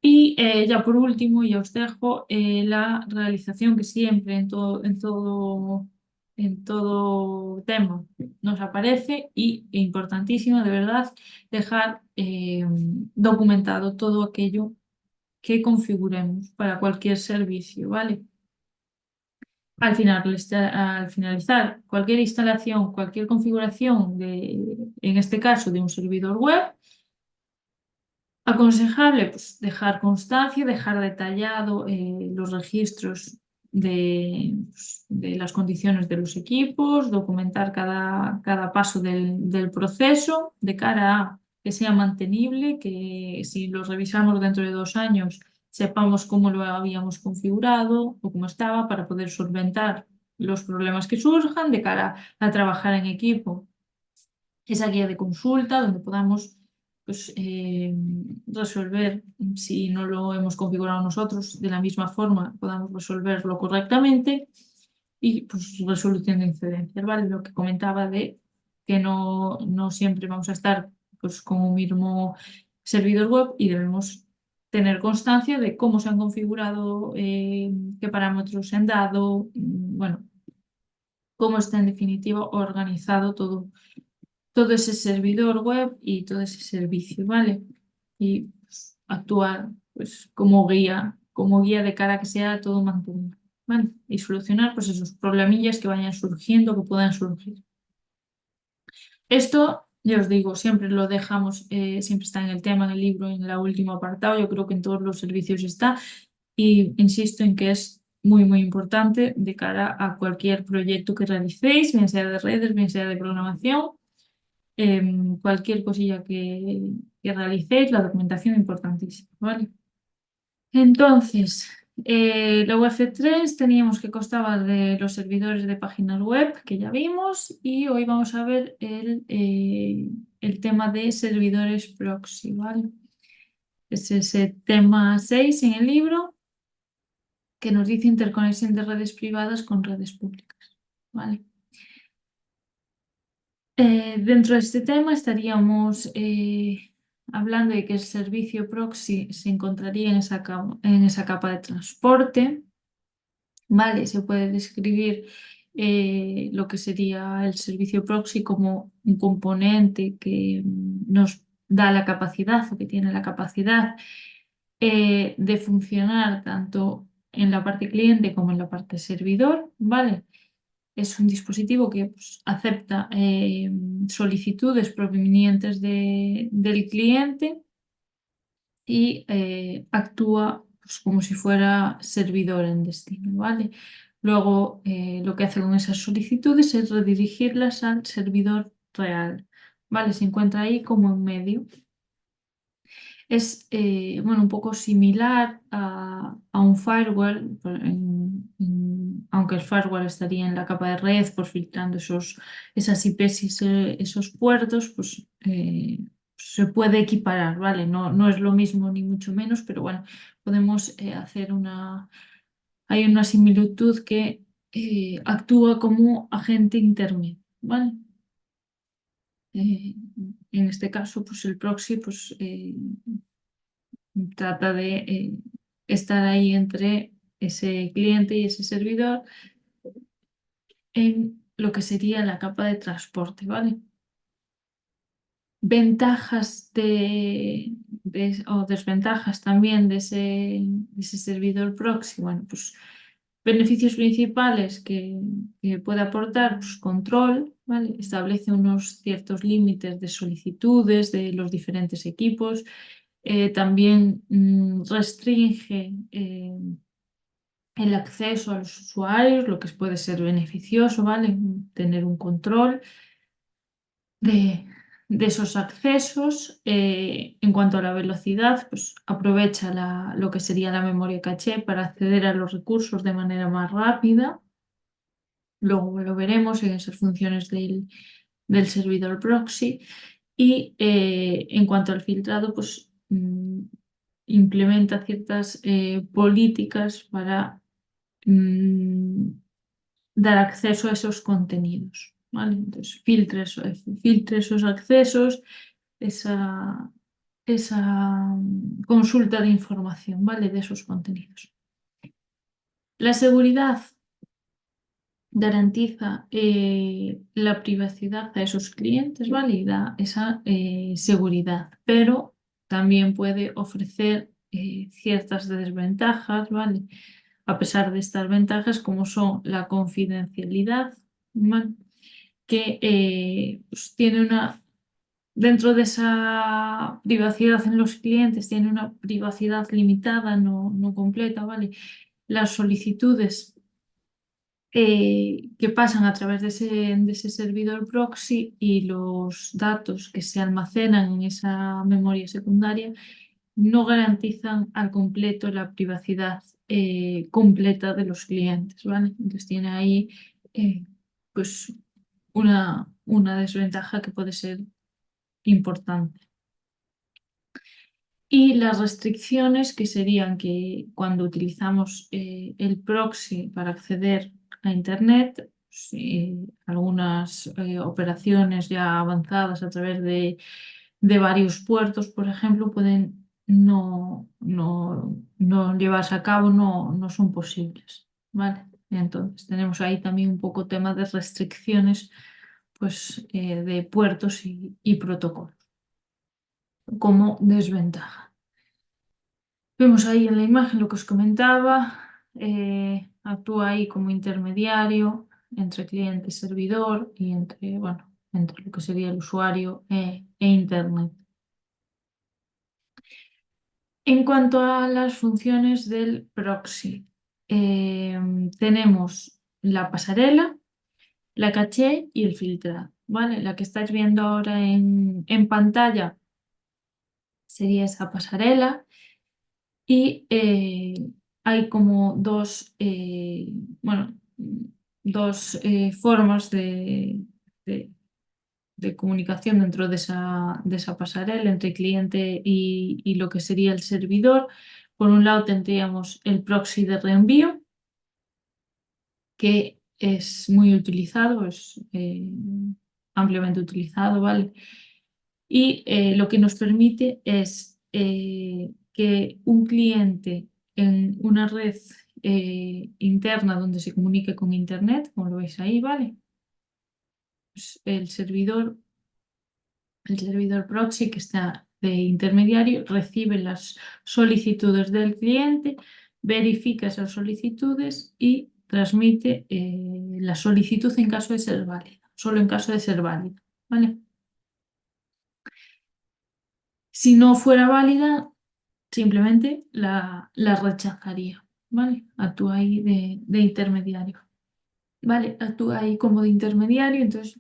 Y ya por último, ya os dejo la realización que siempre en todo tema nos aparece y importantísimo, de verdad, dejar documentado todo aquello que configuremos para cualquier servicio, ¿vale? Al finalizar cualquier instalación, cualquier configuración en este caso, de un servidor web, aconsejable, pues dejar constancia, dejar detallado los registros de las condiciones de los equipos, documentar cada paso del proceso de cara a que sea mantenible, que si lo revisamos dentro de 2 años sepamos cómo lo habíamos configurado o cómo estaba para poder solventar los problemas que surjan de cara a trabajar en equipo. Esa guía de consulta donde podamos pues, resolver, si no lo hemos configurado nosotros de la misma forma, podamos resolverlo correctamente y pues resolución de incidencias, ¿vale? Lo que comentaba de que no siempre vamos a estar pues, con un mismo servidor web y debemos tener constancia de cómo se han configurado, qué parámetros se han dado, bueno, cómo está en definitiva organizado todo ese servidor web y todo ese servicio, ¿vale? Y pues, actuar pues, como guía de cara a que sea todo mantenido, ¿vale? Y solucionar pues esos problemillas que vayan surgiendo, que puedan surgir. Esto, ya os digo, siempre lo dejamos, siempre está en el tema, en el libro, en el último apartado, yo creo que en todos los servicios está, y insisto en que es muy, muy importante de cara a cualquier proyecto que realicéis, bien sea de redes, bien sea de programación, cualquier cosilla que realicéis, la documentación es importantísima, ¿vale? Entonces, la UF3 teníamos que constaba de los servidores de páginas web que ya vimos y hoy vamos a ver el tema de servidores proxy, ¿vale? Es ese tema 6 en el libro que nos dice interconexión de redes privadas con redes públicas, ¿vale? Dentro de este tema estaríamos hablando de que el servicio proxy se encontraría en esa capa de transporte, ¿vale? Se puede describir lo que sería el servicio proxy como un componente que nos da la capacidad o que tiene la capacidad de funcionar tanto en la parte cliente como en la parte servidor, ¿vale? Es un dispositivo que pues, acepta solicitudes provenientes del cliente y actúa pues, como si fuera servidor en destino, ¿vale? Luego, lo que hace con esas solicitudes es redirigirlas al servidor real, ¿vale? Se encuentra ahí como en medio. Es bueno, un poco similar a un firewall, aunque el firewall estaría en la capa de red, por filtrando esas IPs y esos puertos, pues se puede equiparar, ¿vale? No es lo mismo ni mucho menos, pero bueno, podemos hacer hay una similitud que actúa como agente intermedio, ¿vale? En este caso, pues el proxy, pues trata de estar ahí entre ese cliente y ese servidor en lo que sería la capa de transporte, ¿vale? Ventajas o desventajas también de ese servidor proxy. Bueno, pues beneficios principales que puede aportar, pues control, ¿vale? Establece unos ciertos límites de solicitudes de los diferentes equipos También restringe el acceso a los usuarios, lo que puede ser beneficioso, ¿vale? Tener un control de esos accesos. En cuanto a la velocidad, pues aprovecha lo que sería la memoria caché para acceder a los recursos de manera más rápida. Luego lo veremos en esas funciones del servidor proxy. Y en cuanto al filtrado, pues implementa ciertas políticas para dar acceso a esos contenidos, ¿vale? Entonces, filtre esos accesos, esa consulta de información, ¿vale? De esos contenidos. La seguridad garantiza la privacidad a esos clientes, ¿vale? Y da esa seguridad, pero también puede ofrecer ciertas desventajas, ¿vale? A pesar de estas ventajas, como son la confidencialidad, ¿vale? Que pues tiene dentro de esa privacidad en los clientes, tiene una privacidad limitada, no completa, ¿vale? Las solicitudes que pasan a través de ese servidor proxy y los datos que se almacenan en esa memoria secundaria no garantizan al completo la privacidad completa de los clientes, ¿vale? Entonces tiene ahí pues una desventaja que puede ser importante. Y las restricciones que serían que cuando utilizamos el proxy para acceder a Internet, algunas operaciones ya avanzadas a través de varios puertos, por ejemplo, pueden no llevarse a cabo, no son posibles, ¿vale? Entonces tenemos ahí también un poco tema de restricciones pues, de puertos y protocolos como desventaja. Vemos ahí en la imagen lo que os comentaba, actúa ahí como intermediario entre cliente y servidor y entre lo que sería el usuario e Internet. En cuanto a las funciones del proxy, tenemos la pasarela, la caché y el filtrado, ¿vale? La que estáis viendo ahora en pantalla sería esa pasarela. Y hay como dos formas de- de comunicación dentro de esa pasarela entre cliente y lo que sería el servidor. Por un lado tendríamos el proxy de reenvío, que es muy utilizado, es ampliamente utilizado, ¿vale? Y lo que nos permite es que un cliente en una red interna donde se comunique con Internet, como lo veis ahí, ¿vale? Pues el servidor proxy que está de intermediario recibe las solicitudes del cliente, verifica esas solicitudes y transmite la solicitud en caso de ser válida, solo en caso de ser válida, ¿vale? Si no fuera válida, simplemente la rechazaría, ¿vale? Actúa ahí de intermediario, ¿vale? Actúa ahí como de intermediario, entonces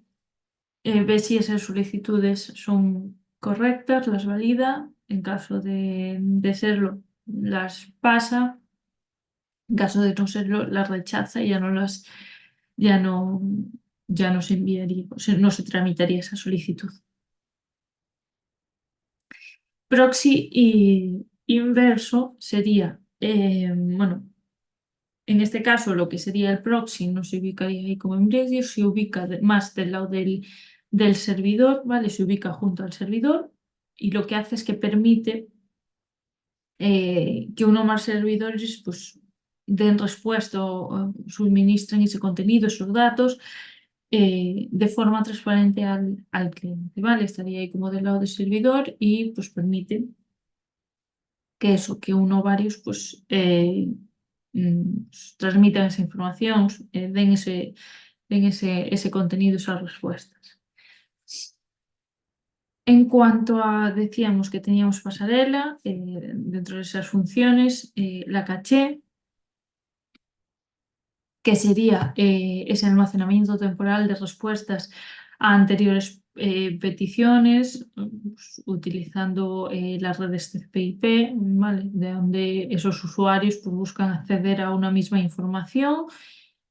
ve si esas solicitudes son correctas, las valida, en caso de serlo, las pasa, en caso de no serlo, las rechaza y ya no, ya no se enviaría, o sea, no se tramitaría esa solicitud. Proxy y inverso sería, bueno, en este caso, lo que sería el proxy no se ubicaría ahí como en medio, se ubica más del lado del servidor, ¿vale? Se ubica junto al servidor y lo que hace es que permite que uno o más servidores pues, den respuesta o suministren ese contenido, esos datos, de forma transparente al cliente, ¿vale? Estaría ahí como del lado del servidor y pues permite que uno o varios pues transmitan esa información, den ese contenido, esas respuestas. En cuanto a, decíamos que teníamos pasarela, dentro de esas funciones, la caché, que sería ese almacenamiento temporal de respuestas a anteriores peticiones, pues, utilizando las redes TCP/IP, ¿vale? De donde esos usuarios pues, buscan acceder a una misma información,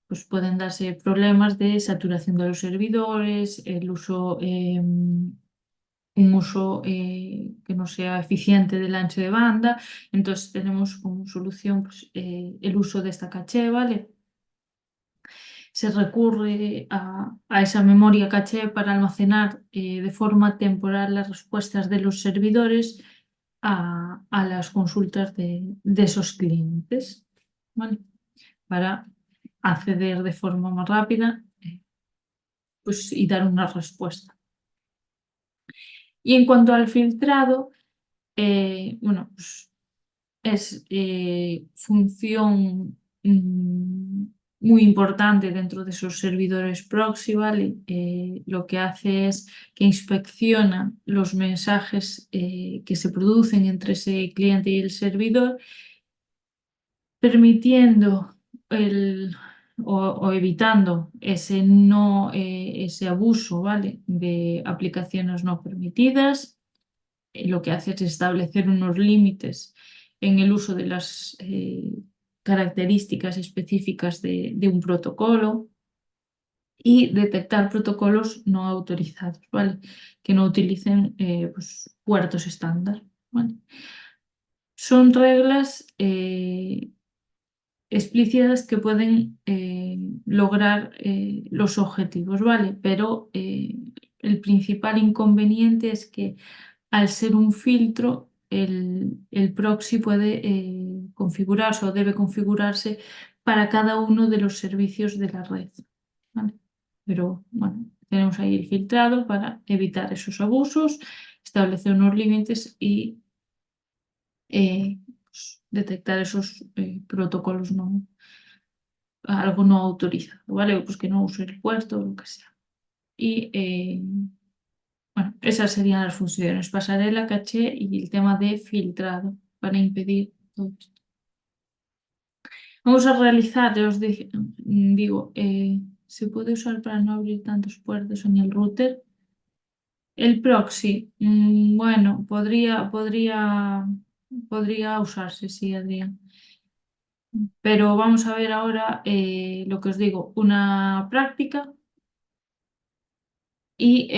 pues pueden darse problemas de saturación de los servidores, el uso, un uso que no sea eficiente del ancho de banda. Entonces tenemos como solución pues, el uso de esta caché, ¿vale? Se recurre a esa memoria caché para almacenar de forma temporal las respuestas de los servidores a las consultas de esos clientes, ¿vale? Para acceder de forma más rápida pues, y dar una respuesta. Y en cuanto al filtrado, bueno, pues es función muy importante dentro de esos servidores proxy, ¿vale? Lo que hace es que inspecciona los mensajes que se producen entre ese cliente y el servidor, permitiendo o evitando ese, no, ese abuso, ¿vale? De aplicaciones no permitidas. Lo que hace es establecer unos límites en el uso de las características específicas de un protocolo y detectar protocolos no autorizados, ¿vale? Que no utilicen pues, puertos estándar, ¿vale? Son reglas explícitas que pueden lograr los objetivos, ¿vale? Pero el principal inconveniente es que al ser un filtro, el proxy puede configurarse o debe configurarse para cada uno de los servicios de la red, ¿vale? Pero bueno, tenemos ahí el filtrado para evitar esos abusos, establecer unos límites y pues, detectar esos protocolos no, algo no autorizado, ¿vale? Pues que no use el puerto o lo que sea. Y bueno, esas serían las funciones, pasarela, caché y el tema de filtrado para impedir todo esto. Vamos a realizar, ya os digo, se puede usar para no abrir tantos puertos en el router. El proxy, bueno, podría usarse, sí, Adrián. Pero vamos a ver ahora lo que os digo, una práctica y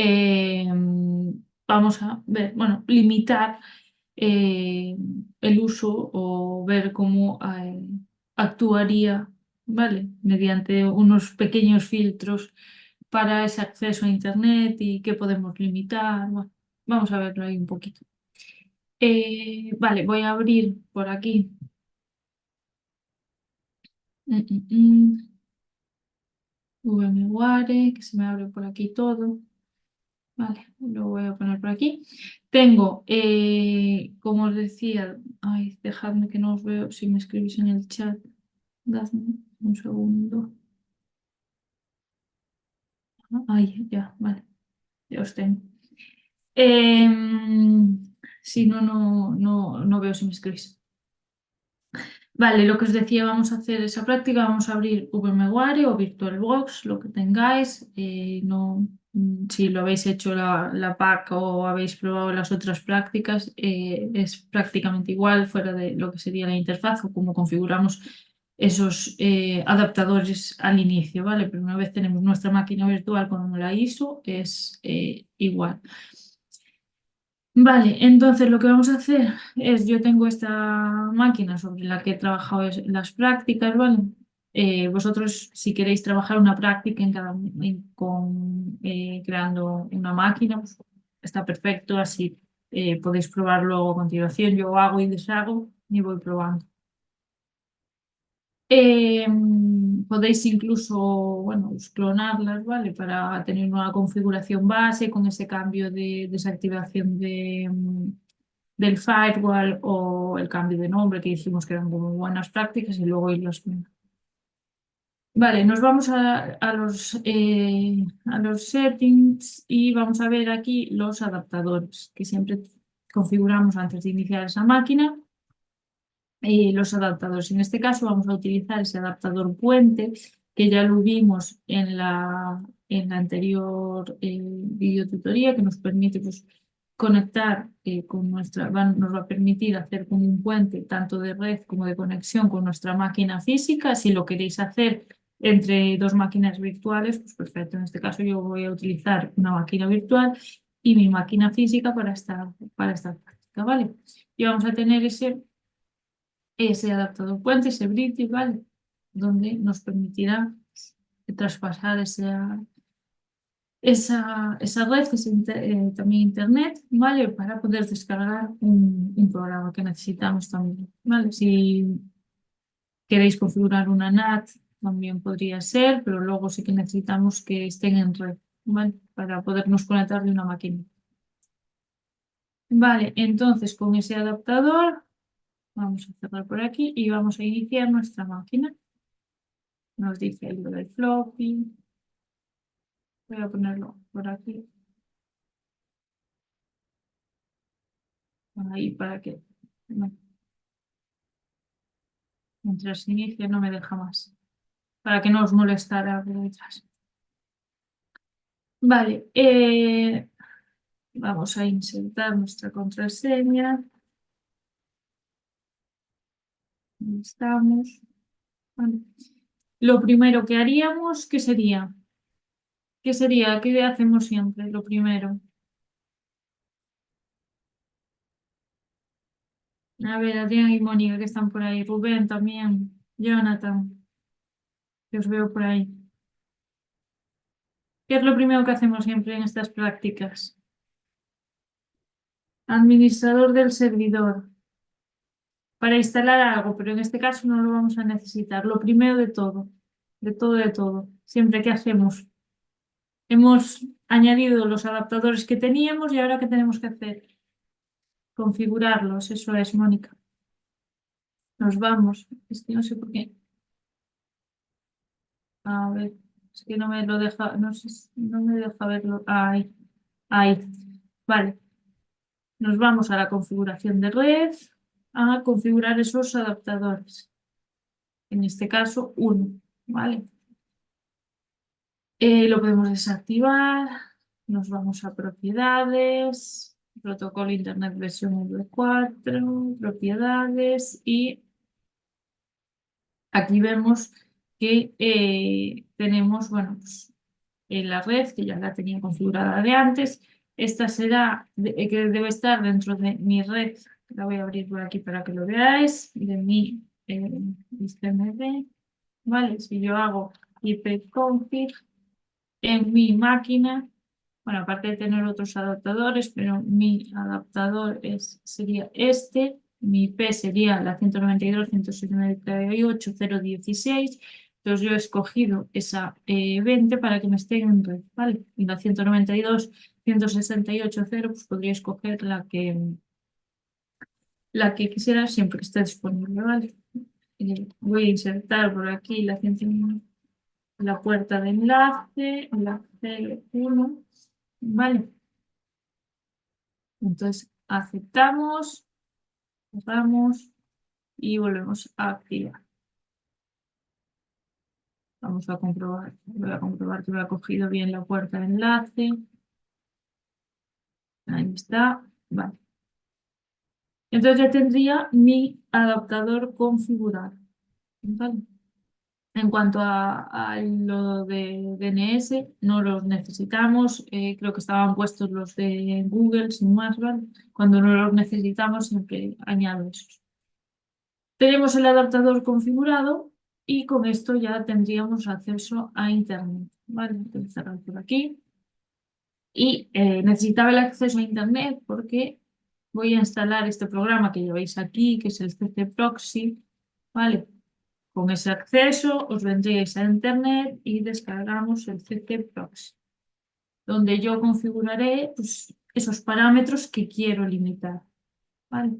vamos a ver, bueno, limitar el uso o ver cómo actuaría, ¿vale? Mediante unos pequeños filtros para ese acceso a Internet y qué podemos limitar. Bueno, vamos a verlo ahí un poquito. Vale, voy a abrir por aquí. Mm, mm, mm. VMware, que se me abre por aquí todo. Vale, lo voy a poner por aquí. Tengo, como os decía, ay, dejadme que no os veo si me escribís en el chat. Dadme un segundo. Ay, ya, vale, ya os tengo. Si no, no veo si me escribís. Vale, lo que os decía, vamos a hacer esa práctica, vamos a abrir VMware o VirtualBox, lo que tengáis. No, si lo habéis hecho la PAC o habéis probado las otras prácticas, es prácticamente igual fuera de lo que sería la interfaz o cómo configuramos esos adaptadores al inicio, ¿vale? Pero una vez tenemos nuestra máquina virtual con la ISO, es igual. Vale, entonces lo que vamos a hacer es, yo tengo esta máquina sobre la que he trabajado las prácticas, ¿vale? Vosotros, si queréis trabajar una práctica creando una máquina, pues está perfecto, así podéis probar luego a continuación. Yo hago y deshago y voy probando. Eh, Podéis incluso, bueno, pues clonarlas, ¿vale? Para tener una configuración base con ese cambio de desactivación del firewall o el cambio de nombre que dijimos que eran como buenas prácticas y luego irlas. Vale, nos vamos a los settings y vamos a ver aquí los adaptadores que siempre configuramos antes de iniciar esa máquina. Los adaptadores. En este caso vamos a utilizar ese adaptador puente que ya lo vimos en la anterior videotutoría, que nos permite pues, conectar con nos va a permitir hacer como un puente tanto de red como de conexión con nuestra máquina física. Si lo queréis hacer entre dos máquinas virtuales, pues perfecto. En este caso yo voy a utilizar una máquina virtual y mi máquina física para esta práctica, ¿vale? Y vamos a tener ese adaptador puente, ese bridge, ¿vale? Donde nos permitirá traspasar esa red, también internet, ¿vale? Para poder descargar un programa que necesitamos también, ¿vale? Si queréis configurar una NAT, también podría ser, pero luego sí que necesitamos que estén en red, ¿vale? Para podernos conectar de una máquina. Vale, entonces con ese adaptador vamos a cerrar por aquí y vamos a iniciar nuestra máquina. Nos dice el del floppy. Voy a ponerlo por aquí. Ahí para que mientras inicie no me deja más. Para que no os molestara por detrás. Vale. Vamos a insertar nuestra contraseña. Ahí estamos. Vale. Lo primero que haríamos, ¿qué sería? ¿Qué sería? ¿Qué hacemos siempre? Lo primero. A ver, Adrián y Mónica que están por ahí. Rubén también. Jonathan, que os veo por ahí. ¿Qué es lo primero que hacemos siempre en estas prácticas? Administrador del servidor. Para instalar algo, pero en este caso no lo vamos a necesitar. Lo primero de todo, de todo, de todo. Siempre que hacemos, hemos añadido los adaptadores que teníamos y ahora ¿qué tenemos que hacer? Configurarlos. Eso es, Mónica. Nos vamos. Es que no sé por qué. A ver, es que no me lo deja, no sé, no me deja verlo. Ahí, ahí. Vale. Nos vamos a la configuración de red, a configurar esos adaptadores. En este caso, uno, ¿vale? Lo podemos desactivar, nos vamos a propiedades, protocolo Internet versión V4, propiedades y aquí vemos que tenemos, bueno, pues, la red que ya la tenía configurada de antes. Esta será, que debe estar dentro de mi red, la voy a abrir por aquí para que lo veáis, de mi ICMD, ¿vale? Si yo hago ipconfig en mi máquina, bueno, aparte de tener otros adaptadores, pero mi adaptador sería este, mi IP sería la 192.168.016, entonces yo he escogido esa 20 para que me esté en red, ¿vale? Y la 192.168.0 pues podría escoger la que quisiera siempre que esté disponible, ¿vale? Voy a insertar por aquí la puerta de enlace, la CL1, ¿vale? Entonces aceptamos, cerramos y volvemos a activar. Vamos a comprobar, voy a comprobar que me ha cogido bien la puerta de enlace. Ahí está, vale. Entonces ya tendría mi adaptador configurado, ¿vale? En cuanto a lo de DNS, no los necesitamos. Creo que estaban puestos los de Google, sin más, ¿vale? Cuando no los necesitamos, siempre añado esos. Tenemos el adaptador configurado y con esto ya tendríamos acceso a Internet, ¿vale? Voy a cerrar por aquí. Y necesitaba el acceso a Internet porque voy a instalar este programa que lleváis aquí, que es el CC Proxy, ¿vale? Con ese acceso os vendríais a Internet y descargamos el CC Proxy, donde yo configuraré pues, esos parámetros que quiero limitar, ¿vale?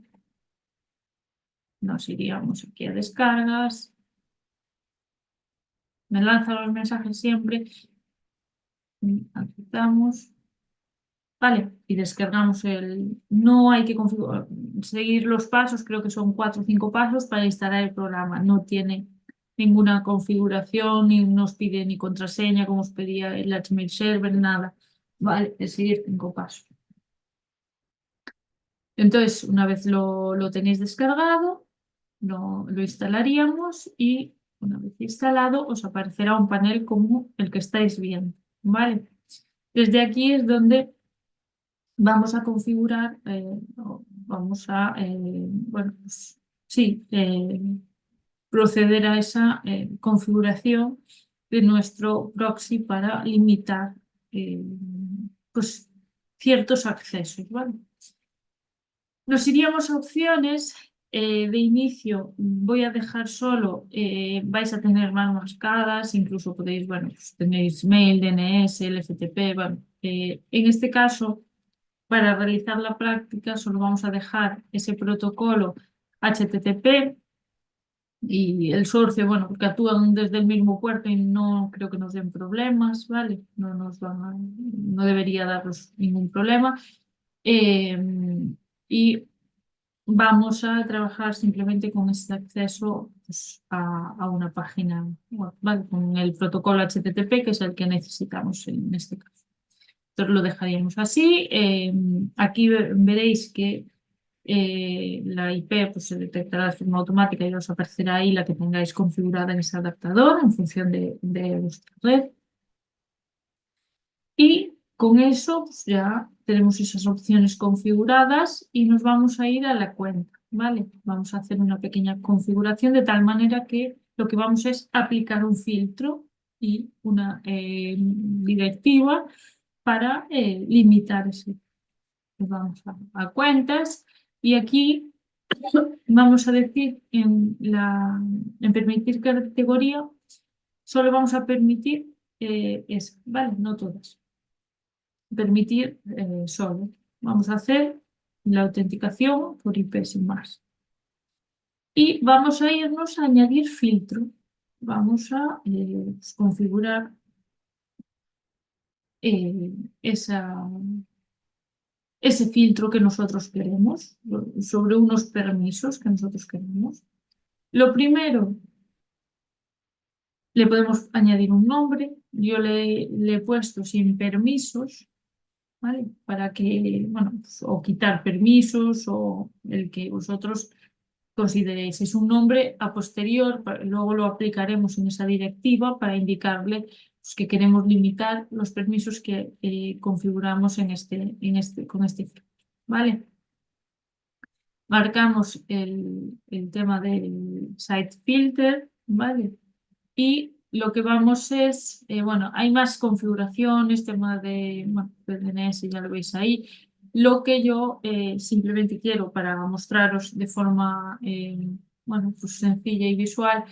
Nos iríamos aquí a descargas, me lanza los mensajes siempre. Aceptamos. Vale, y descargamos el... No hay que seguir los pasos, creo que son 4 o 5 pasos para instalar el programa. No tiene ninguna configuración, ni nos pide ni contraseña, como os pedía el HTML Server, nada. Vale, es seguir 5 pasos. Entonces, una vez lo tenéis descargado, lo instalaríamos y una vez instalado os aparecerá un panel como el que estáis viendo. ¿Vale? Desde aquí es donde vamos a configurar, vamos a, bueno, pues, sí, proceder a esa configuración de nuestro proxy para limitar pues, ciertos accesos, ¿vale? Nos iríamos a opciones. De inicio voy a dejar solo, vais a tener más marcadas, incluso podéis, bueno, pues tenéis mail, DNS, LFTP, bueno, en este caso, para realizar la práctica solo vamos a dejar ese protocolo HTTP y el source, bueno, porque actúan desde el mismo puerto y no creo que nos den problemas, ¿vale? No nos no debería darnos ningún problema. Y vamos a trabajar simplemente con este acceso pues, a una página web, ¿vale? Con el protocolo HTTP, que es el que necesitamos en este caso. Entonces lo dejaríamos así. Aquí veréis que la IP pues, se detectará de forma automática y os aparecerá ahí la que tengáis configurada en ese adaptador en función de vuestra red. Y con eso pues, ya tenemos esas opciones configuradas y nos vamos a ir a la cuenta, ¿vale? Vamos a hacer una pequeña configuración de tal manera que lo que vamos es aplicar un filtro y una directiva para limitar ese. Pues vamos a cuentas y aquí vamos a decir en permitir categoría, solo vamos a permitir esa, ¿vale? No todas permitir solo. Vamos a hacer la autenticación por IP sin más. Y vamos a irnos a añadir filtro. Vamos a pues, configurar ese filtro que nosotros queremos, sobre unos permisos que nosotros queremos. Lo primero, le podemos añadir un nombre. Yo le he puesto sin permisos, ¿vale? Para que, bueno, pues, o quitar permisos o el que vosotros consideréis. Es un nombre a posterior, luego lo aplicaremos en esa directiva para indicarle pues, que queremos limitar los permisos que configuramos con este filtro, ¿vale? Marcamos el tema del site filter, ¿vale? Y lo que vamos es, bueno, hay más configuraciones, tema de, bueno, de DNS, ya lo veis ahí. Lo que yo simplemente quiero para mostraros de forma, bueno, pues sencilla y visual,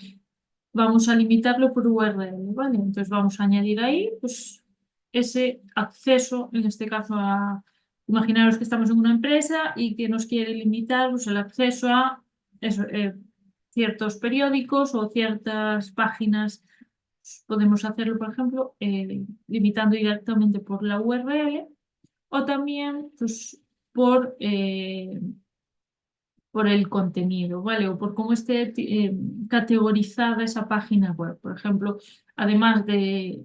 vamos a limitarlo por URL, ¿vale? Entonces vamos a añadir ahí, pues, ese acceso, en este caso a, imaginaros que estamos en una empresa y que nos quiere limitar, pues, el acceso a eso, ciertos periódicos o ciertas páginas. Podemos hacerlo, por ejemplo, limitando directamente por la URL o también pues, por el contenido, ¿vale? O por cómo esté categorizada esa página web. Por ejemplo, además de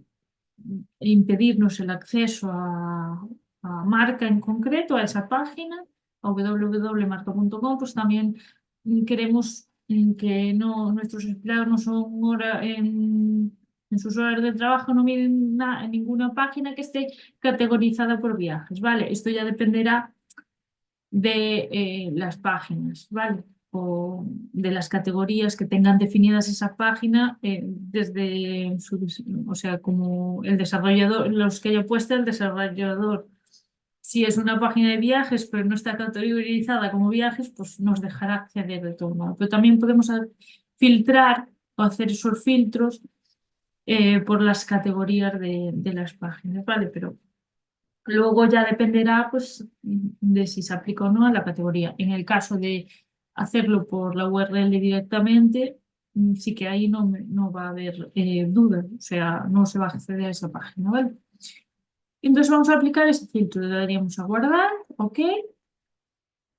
impedirnos el acceso a marca en concreto, a esa página, a www.marca.com, pues también queremos que nuestros empleados no son en sus horas de trabajo, no miren ninguna página que esté categorizada por viajes, ¿vale? Esto ya dependerá de las páginas, ¿vale? O de las categorías que tengan definidas esa página desde o sea, como el desarrollador, los que haya puesto el desarrollador. Si es una página de viajes, pero no está categorizada como viajes, pues nos dejará acceder de todo modo. Pero también podemos filtrar o hacer esos filtros por las categorías de las páginas, ¿vale? Pero luego ya dependerá pues, de si se aplica o no a la categoría. En el caso de hacerlo por la URL directamente, sí que ahí no va a haber duda, o sea, no se va a acceder a esa página, ¿vale? Entonces vamos a aplicar ese filtro, le daríamos a guardar, ok,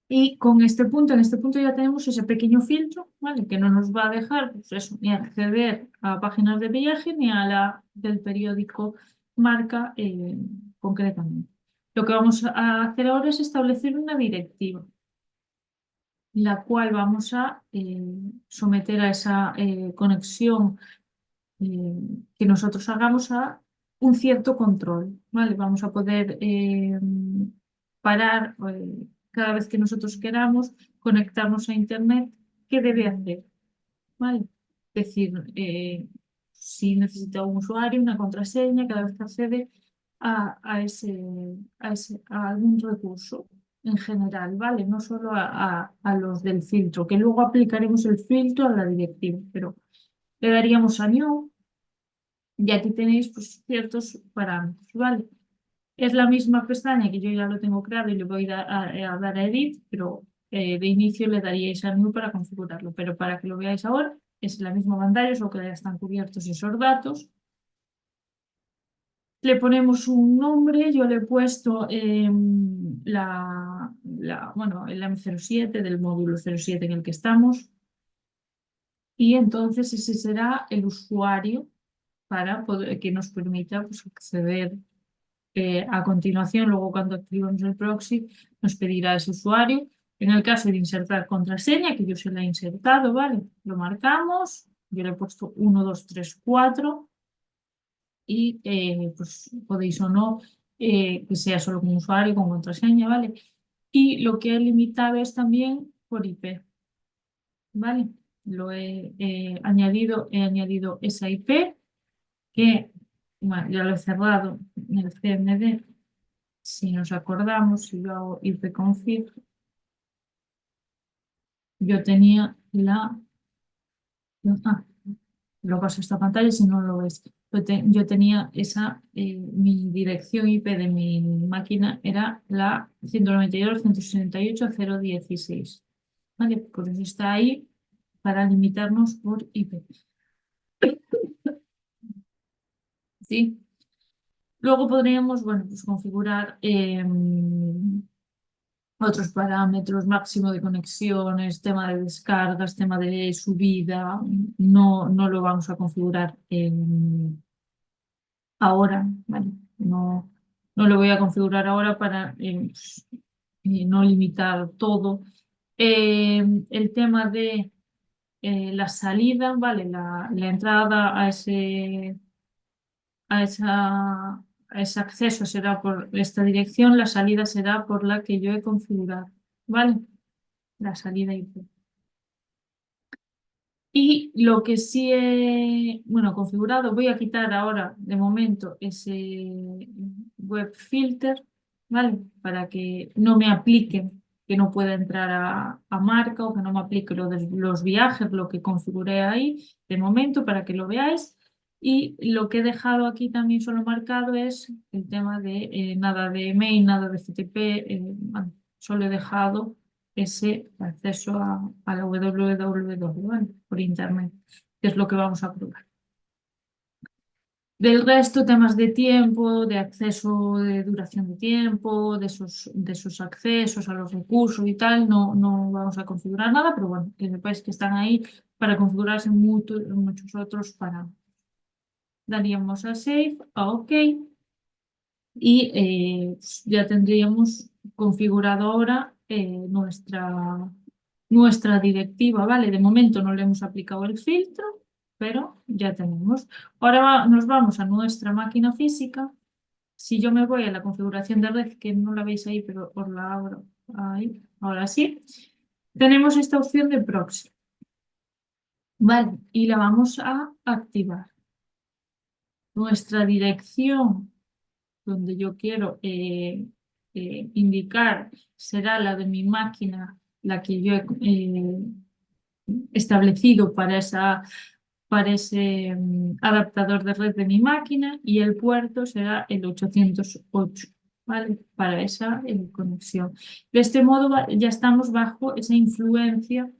y con este punto, en este punto ya tenemos ese pequeño filtro, ¿vale? Que no nos va a dejar, pues eso, ni acceder a páginas de viaje ni a la del periódico Marca concretamente. Lo que vamos a hacer ahora es establecer una directiva, la cual vamos a someter a esa conexión que nosotros hagamos a un cierto control, ¿vale? Vamos a poder parar cada vez que nosotros queramos conectarnos a Internet, ¿qué debe hacer? ¿Vale? Es decir, si necesita un usuario, una contraseña, cada vez que accede a algún recurso en general, ¿vale? No solo a los del filtro, que luego aplicaremos el filtro a la directiva, pero le daríamos a New y aquí tenéis pues, ciertos parámetros, ¿vale? Es la misma pestaña que yo ya lo tengo creado y le voy a dar a Edit, pero de inicio le daríais a New para configurarlo. Pero para que lo veáis ahora, es la misma pantalla, solo que ya están cubiertos esos datos. Le ponemos un nombre, yo le he puesto bueno, el M07 del módulo 07 en el que estamos. Y entonces ese será el usuario para poder, que nos permita pues, acceder a continuación. Luego cuando activemos el proxy nos pedirá ese usuario. En el caso de insertar contraseña, que yo se la he insertado, ¿vale? Lo marcamos, yo le he puesto 1, 2, 3, 4 y pues podéis o no que sea solo con usuario, con contraseña, ¿vale? Y lo que he limitado es también por IP, ¿vale? Lo he añadido esa IP que bueno, ya lo he cerrado en el CMD. Si nos acordamos, si yo hago ipconfig, yo tenía ah, lo paso a esta pantalla si no lo ves. Yo tenía mi dirección IP de mi máquina era la 192.168.0.16. ¿Vale? Por eso está ahí para limitarnos por IP. ¿Sí? Luego podríamos, bueno, pues configurar otros parámetros, máximo de conexiones, tema de descargas, tema de subida. No lo vamos a configurar ahora, ¿vale? No lo voy a configurar ahora para no limitar todo. El tema de la salida, ¿vale? La entrada a, esa, a ese acceso será por esta dirección, la salida será por la que yo he configurado, ¿vale? La salida IP. Y lo que sí he, bueno, configurado, voy a quitar ahora de momento ese web filter, ¿vale? Para que no me aplique, que no pueda entrar a marca o que no me aplique lo de los viajes, lo que configuré ahí de momento para que lo veáis. Y lo que he dejado aquí también solo marcado es el tema de nada de email, nada de FTP, bueno, solo he dejado ese acceso a la www, ¿vale? Por internet, que es lo que vamos a probar. Del resto, temas de tiempo, de acceso, de duración de tiempo, de esos accesos a los recursos y tal, no vamos a configurar nada, pero bueno, que sepáis que están ahí para configurarse muchos otros parámetros. Daríamos a Save, a OK, y pues ya tendríamos configurado ahora nuestra directiva, ¿vale? De momento no le hemos aplicado el filtro, pero ya tenemos. Ahora nos vamos a nuestra máquina física. Si yo me voy a la configuración de red, que no la veis ahí, pero os la abro ahí, ahora sí, tenemos esta opción de proxy, ¿vale? Y la vamos a activar. Nuestra dirección donde yo quiero indicar será la de mi máquina, la que yo he establecido para ese adaptador de red de mi máquina y el puerto será el 808, ¿vale? Para esa conexión. De este modo ya estamos bajo esa influencia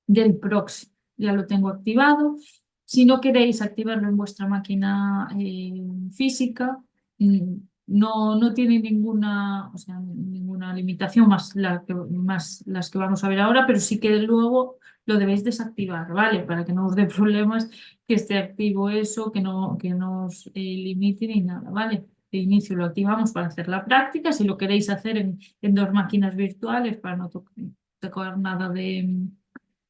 del proxy, ya lo tengo activado. Si no queréis activarlo en vuestra máquina física, no tiene ninguna, o sea, ninguna limitación más las que vamos a ver ahora, pero sí que luego lo debéis desactivar, ¿vale? Para que no os dé problemas que esté activo eso, que no os limite ni nada, ¿vale? De inicio lo activamos para hacer la práctica. Si lo queréis hacer en dos máquinas virtuales para no tocar nada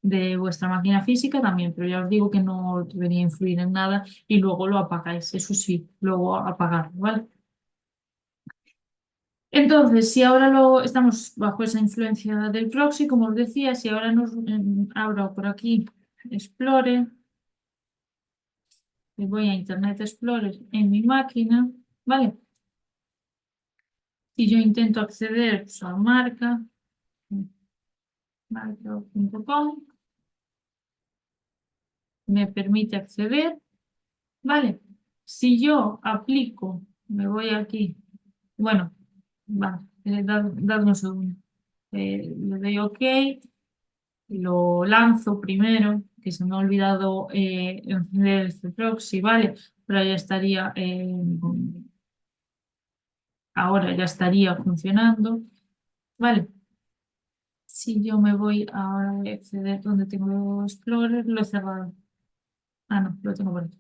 de vuestra máquina física también, pero ya os digo que no debería influir en nada y luego lo apagáis, eso sí, luego apagarlo, ¿vale? Entonces, si ahora estamos bajo esa influencia del proxy, como os decía, si ahora abro por aquí Explorer, y voy a Internet Explorer en mi máquina, ¿vale? Si yo intento acceder pues, a marca.com, me permite acceder, ¿vale? Si yo aplico, me voy aquí, bueno, va, dadme un segundo. Le doy OK, lo lanzo primero, que se me ha olvidado encender este proxy, ¿vale? Pero ya estaría, ahora ya estaría funcionando, ¿vale? Si yo me voy ahora a acceder donde tengo Explorer, lo he cerrado. Ah, no, lo tengo por aquí.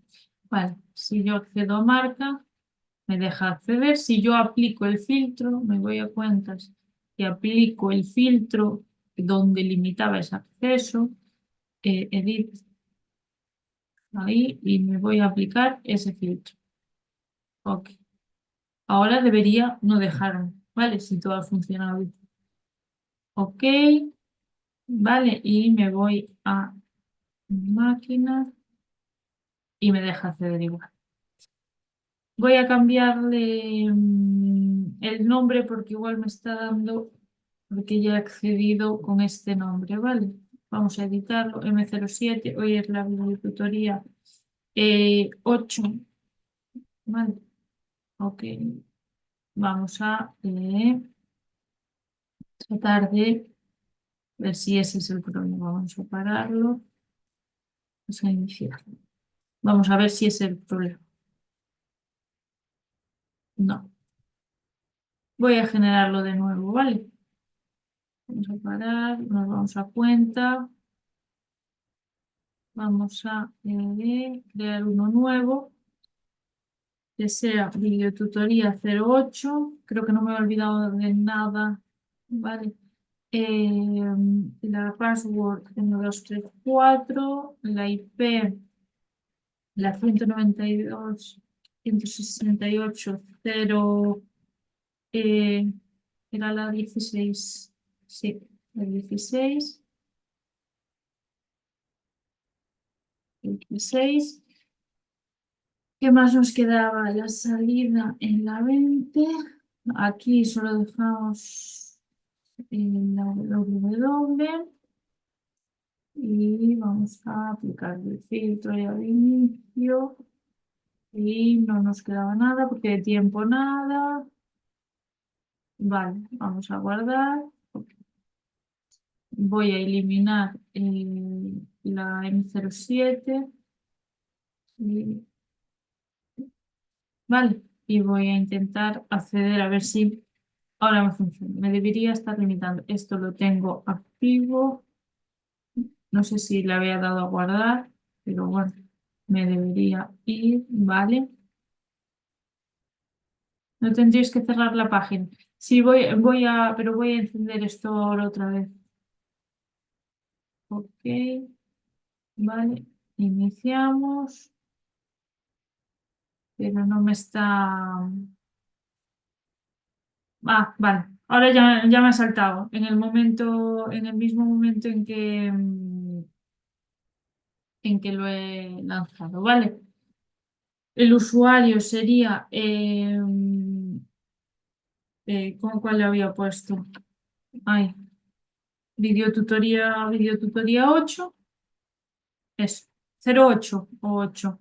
Vale, si yo accedo a marca, me deja acceder. Si yo aplico el filtro, me voy a cuentas y aplico el filtro donde limitaba ese acceso, edit ahí y me voy a aplicar ese filtro. Ok. Ahora debería no dejarme, ¿vale? Si todo ha funcionado bien. Ok, vale, y me voy a máquina y me deja acceder igual. Voy a cambiarle el nombre porque igual me está dando, porque ya he accedido con este nombre, ¿vale? Vamos a editarlo, M07, hoy es la videotutoría 8, ¿vale? Ok, vamos a tratar de ver si ese es el problema. Vamos a pararlo, vamos a iniciar. Vamos a ver si es el problema. No. Voy a generarlo de nuevo, ¿vale? Vamos a parar, nos vamos a cuenta. Vamos a crear uno nuevo, que sea videotutoría 08. Creo que no me he olvidado de nada, ¿vale? La password 1234, la IP, la 192, 168, 0, era la 16, sí, la 16, 26. ¿Qué más nos quedaba? La salida en la 20. Aquí solo dejamos la www y vamos a aplicar el filtro ya de inicio y no nos quedaba nada porque de tiempo nada. Vale, vamos a guardar. Voy a eliminar la M07 y vale, y voy a intentar acceder a ver si ahora me funciona. Me debería estar limitando. Esto lo tengo activo. No sé si le había dado a guardar, pero bueno, me debería ir, ¿vale? No tendríais que cerrar la página. Sí, pero voy a encender esto ahora otra vez. Ok, vale, iniciamos, pero no me está... Ah, vale. Ahora ya me ha saltado. En el mismo momento en que lo he lanzado, ¿vale? El usuario sería, ¿cuál le había puesto? Ay, videotutoría 8, eso, 08 o 8.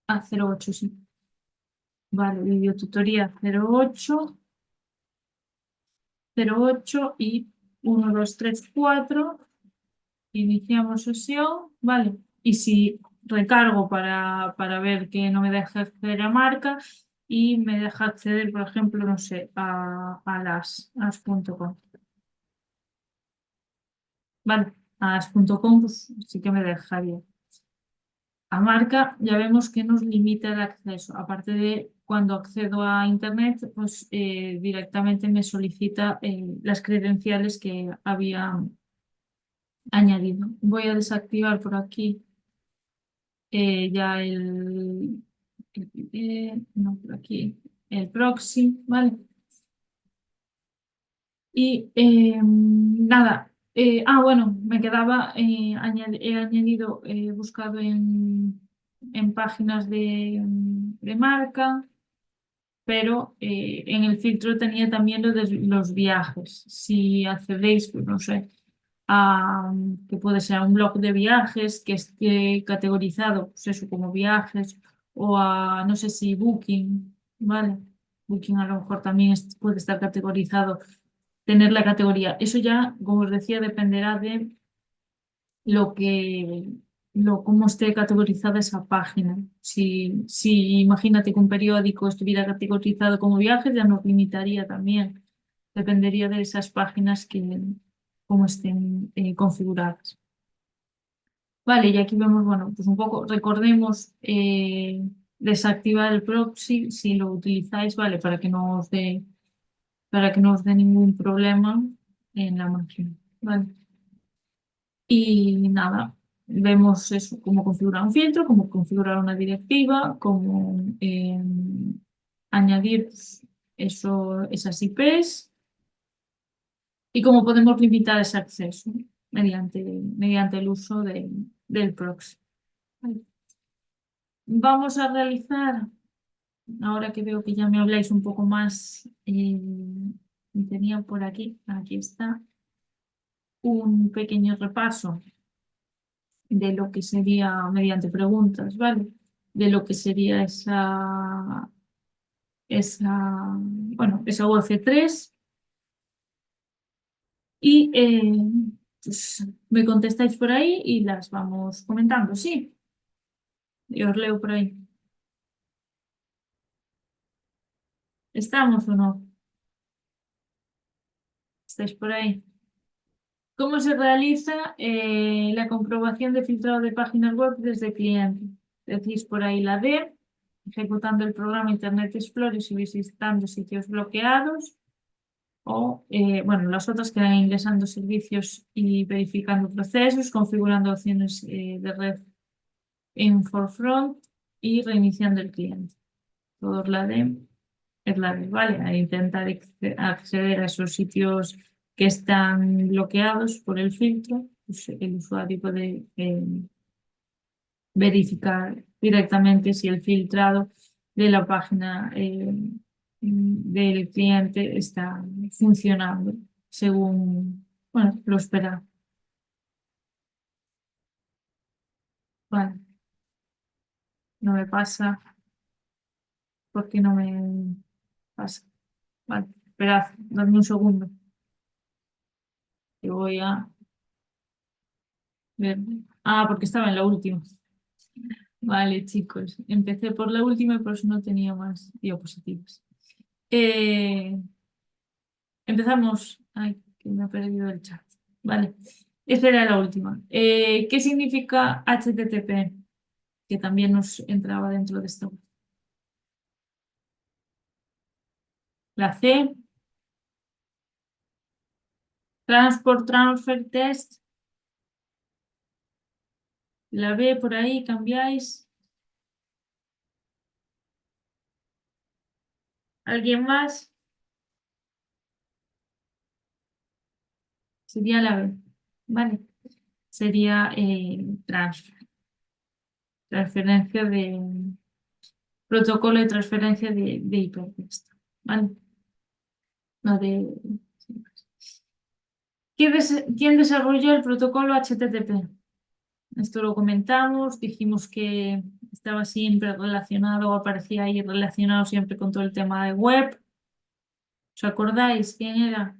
Ah, 08, sí. Vale, videotutoría 08 y 1, 2, 3, 4. iniciamos sesión, ¿vale? Y si recargo para ver que no me deja acceder a marca y me deja acceder, por ejemplo, no sé, a las.com. Vale, a las.com pues, sí que me dejaría. A marca ya vemos que nos limita el acceso. Aparte de cuando accedo a Internet, pues directamente me solicita las credenciales que había añadido. Voy a desactivar por aquí ya no, por aquí, el proxy, ¿vale? Y nada, bueno, me quedaba, he añadido, buscado en páginas de marca, pero en el filtro tenía también lo de los viajes. Si accedéis, pues no sé, que puede ser a un blog de viajes que esté categorizado, pues eso, como viajes, o a, no sé si Booking, ¿vale? Booking a lo mejor también puede estar categorizado, tener la categoría. Eso ya, como os decía, dependerá de lo que, cómo esté categorizada esa página. Si imagínate que un periódico estuviera categorizado como viajes, ya nos limitaría también. Dependería de esas páginas que cómo estén configuradas. Vale, y aquí vemos, bueno, pues un poco, recordemos desactivar el proxy si lo utilizáis, ¿vale? Para que no os dé ningún problema en la máquina, ¿vale? Y nada, vemos eso, cómo configurar un filtro, cómo configurar una directiva, cómo añadir pues, esas IPs y cómo podemos limitar ese acceso mediante el uso del proxy. Vale. Vamos a realizar, ahora que veo que ya me habláis un poco más, tenía por aquí está, un pequeño repaso de lo que sería mediante preguntas, ¿vale? De lo que sería esa UF3 y pues, me contestáis por ahí y las vamos comentando, sí, y os leo por ahí. ¿Estamos o no? ¿Estáis por ahí? ¿Cómo se realiza la comprobación de filtrado de páginas web desde cliente? Decís por ahí la D, ejecutando el programa Internet Explorer y visitando sitios bloqueados. O, bueno, las otras que eran ingresando servicios y verificando procesos, configurando opciones de red en Forefront y reiniciando el cliente. Todo es la D, ¿vale? A intentar acceder a esos sitios que están bloqueados por el filtro, pues el usuario puede verificar directamente si el filtrado de la página del cliente está funcionando según, bueno, lo esperado. Vale, no me pasa porque no me pasa. Vale, esperad, dame un segundo. Que voy a ver. Porque estaba en la última. Vale, chicos, empecé por la última y por eso no tenía más diapositivas. Eh, Empezamos. Ay, que me ha perdido el chat. Vale, esta era la última. ¿Qué significa HTTP? Que también nos entraba dentro de esto. La C, Transport Transfer Test. La B, por ahí cambiáis. ¿Alguien más? Sería la B. Vale. Sería transferencia de protocolo de transferencia de hipertexto. ¿Vale? No de. ¿Quién desarrolló el protocolo HTTP? Esto lo comentamos, dijimos que estaba siempre relacionado, o aparecía ahí relacionado siempre con todo el tema de web. ¿Os acordáis quién era?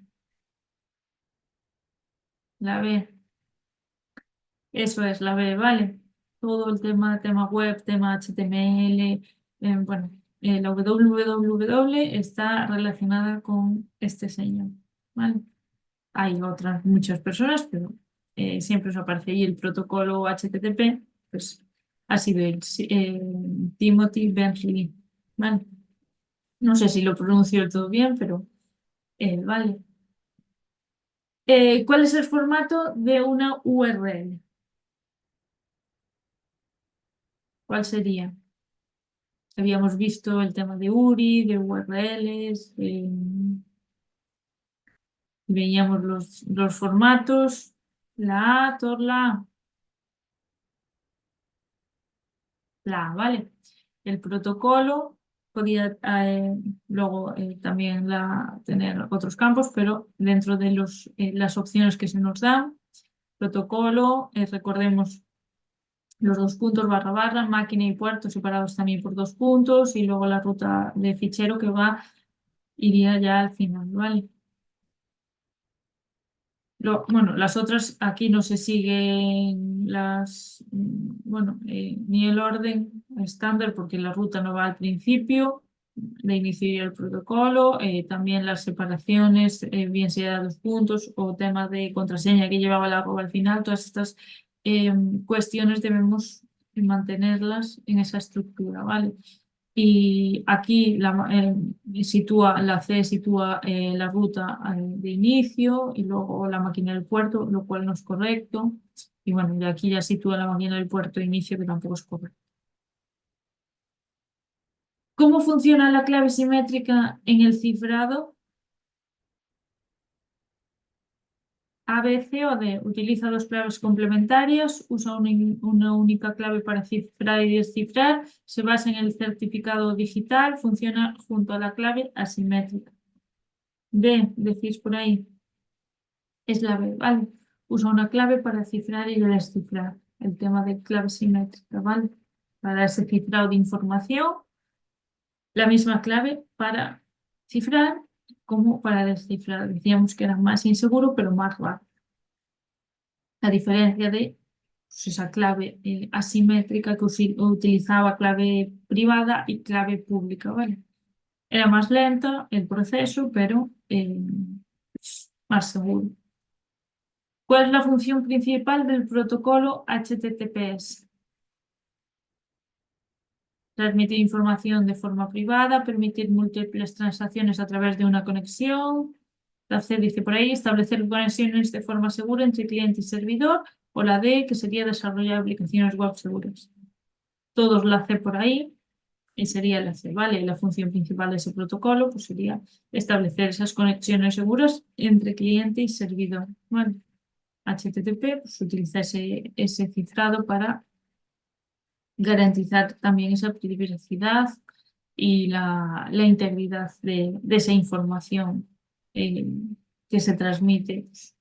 La B. Eso es la B, ¿vale? Todo el tema web, tema HTML, bueno, la www está relacionada con este señor, ¿vale? Hay otras muchas personas, pero siempre os aparece ahí el protocolo HTTP, pues ha sido Timothy Berners-Lee, ¿vale? No sé si lo pronuncio todo bien, pero vale. ¿Cuál es el formato de una URL? ¿Cuál sería? Habíamos visto el tema de URI, de URLs, veíamos los formatos, la A, la A, ¿vale? El protocolo podía luego también tener otros campos, pero dentro de las opciones que se nos dan, protocolo, recordemos los dos puntos barra barra, máquina y puerto separados también por dos puntos y luego la ruta de fichero que iría ya al final, ¿vale? Bueno, las otras aquí no se siguen bueno, ni el orden estándar porque la ruta no va al principio de inicio el protocolo, también las separaciones, bien sea de dos puntos o tema de contraseña que llevaba la arroba al final, todas estas cuestiones debemos mantenerlas en esa estructura, ¿vale? Y aquí la C sitúa la ruta de inicio y luego la máquina del puerto, lo cual no es correcto. Y bueno, y aquí ya sitúa la máquina del puerto de inicio, que tampoco es correcto. ¿Cómo funciona la clave simétrica en el cifrado? A, B, C o D. Utiliza dos claves complementarias, usa una única clave para cifrar y descifrar, se basa en el certificado digital, funciona junto a la clave asimétrica. D, decís por ahí, es la B, ¿vale? Usa una clave para cifrar y descifrar. El tema de clave simétrica, ¿vale? Para ese cifrado de información, la misma clave para cifrar como para descifrar. Decíamos que era más inseguro, pero más rápido. A diferencia de pues, esa clave asimétrica que utilizaba clave privada y clave pública, ¿vale? Era más lento el proceso, pero pues, más seguro. ¿Cuál es la función principal del protocolo HTTPS? Transmitir información de forma privada, permitir múltiples transacciones a través de una conexión. La C dice por ahí, establecer conexiones de forma segura entre cliente y servidor. O la D, que sería desarrollar aplicaciones web seguras. Todos la C por ahí y sería la C, ¿vale? La función principal de ese protocolo pues sería establecer esas conexiones seguras entre cliente y servidor, ¿vale? HTTP pues, utiliza ese cifrado para garantizar también esa privacidad y la integridad de esa información eh, que se transmite pues,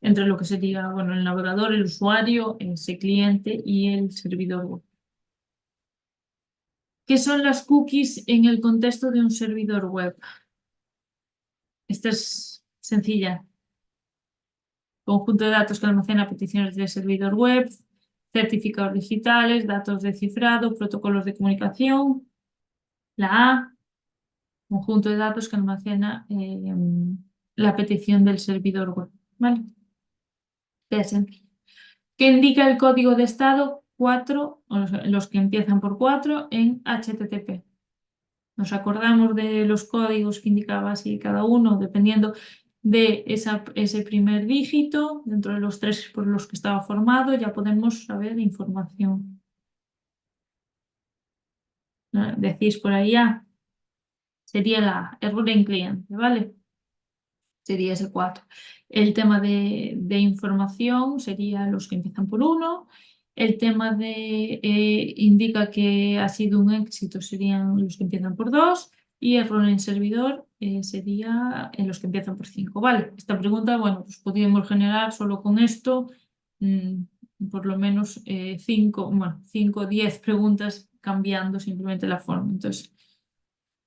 entre lo que sería bueno, el navegador, el usuario, ese cliente y el servidor web. ¿Qué son las cookies en el contexto de un servidor web? Esta es sencilla. Conjunto de datos que almacena peticiones del servidor web, certificados digitales, datos de cifrado, protocolos de comunicación. La A, conjunto de datos que almacena la petición del servidor web. ¿Vale? Es sencillo. ¿Qué indica el código de estado 4, o los que empiezan por 4 en HTTP? Nos acordamos de los códigos que indicaba así cada uno, dependiendo de ese primer dígito, dentro de los tres por los que estaba formado, ya podemos saber información. ¿No? Decís por ahí A, sería la error en cliente, ¿vale? Sería ese 4. El tema de información sería los que empiezan por 1. El tema de indica que ha sido un éxito serían los que empiezan por 2. Y error en servidor sería en los que empiezan por 5. Vale, esta pregunta, bueno, pues podríamos generar solo con esto por lo menos 5, bueno, 5 o 10 preguntas cambiando simplemente la forma. Entonces,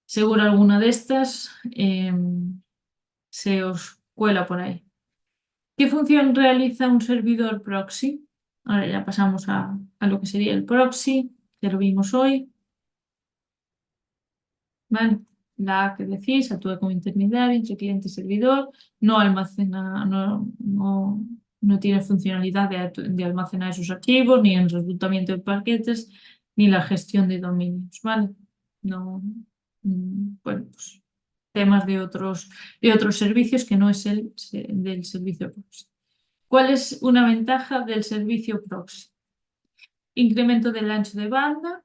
seguro alguna de estas se os cuela por ahí. ¿Qué función realiza un servidor proxy? Ahora ya pasamos a lo que sería el proxy, que lo vimos hoy. ¿Vale? La A que decís actúa como intermediario entre cliente y servidor, no almacena, no tiene funcionalidad de almacenar esos archivos, ni el reclutamiento de paquetes, ni la gestión de dominios, ¿vale? No, bueno, pues temas de otros servicios que no es del servicio proxy. ¿Cuál es una ventaja del servicio proxy? Incremento del ancho de banda,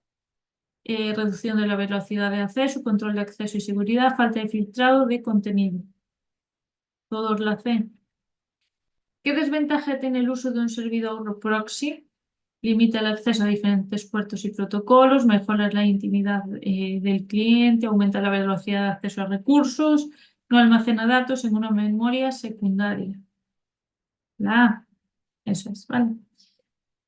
reducción de la velocidad de acceso, control de acceso y seguridad, falta de filtrado de contenido. Todos la hacen. ¿Qué desventaja tiene el uso de un servidor proxy? Limita el acceso a diferentes puertos y protocolos, mejora la intimidad del cliente, aumenta la velocidad de acceso a recursos, no almacena datos en una memoria secundaria. La A, eso es, ¿vale?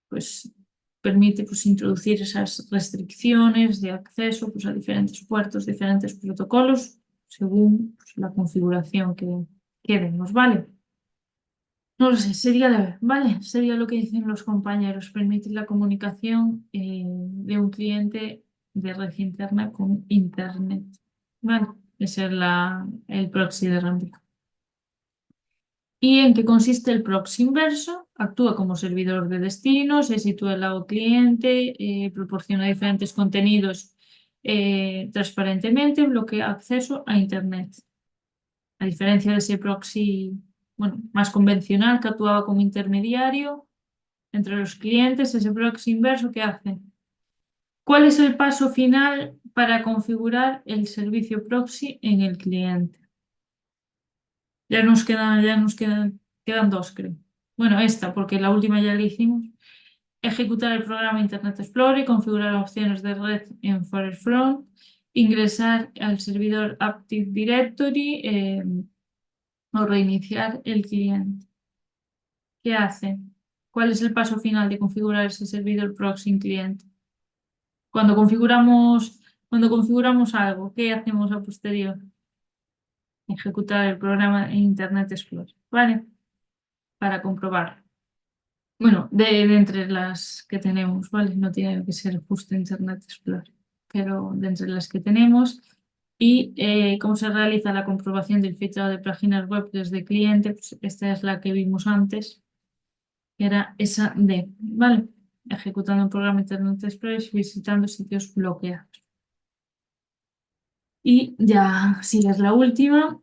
Pues permite pues, introducir esas restricciones de acceso pues, a diferentes puertos, diferentes protocolos, según pues, la configuración que demos, ¿vale? No lo sé, ¿vale? Sería lo que dicen los compañeros, permitir la comunicación de un cliente de red interna con Internet, ¿vale? Ese es el proxy de Ramp. ¿Y en qué consiste el proxy inverso? Actúa como servidor de destino, se sitúa al lado cliente, proporciona diferentes contenidos transparentemente, bloquea acceso a Internet. A diferencia de ese proxy, bueno, más convencional que actuaba como intermediario entre los clientes, ese proxy inverso, ¿qué hace? ¿Cuál es el paso final para configurar el servicio proxy en el cliente? Quedan dos, creo. Bueno, esta, porque la última ya la hicimos. Ejecutar el programa Internet Explorer, configurar opciones de red en Forefront, ingresar al servidor Active Directory o reiniciar el cliente. ¿Qué hace? ¿Cuál es el paso final de configurar ese servidor proxy en cliente? Cuando configuramos algo, ¿qué hacemos a posterior? Ejecutar el programa en Internet Explorer, ¿vale? Para comprobar. Bueno, de entre las que tenemos, ¿vale? No tiene que ser justo Internet Explorer, pero de entre las que tenemos. Y cómo se realiza la comprobación del filtrado de páginas web desde cliente, pues esta es la que vimos antes, que era esa D, ¿vale? Ejecutando un programa Internet Explorer y visitando sitios bloqueados. Y ya, si es la última,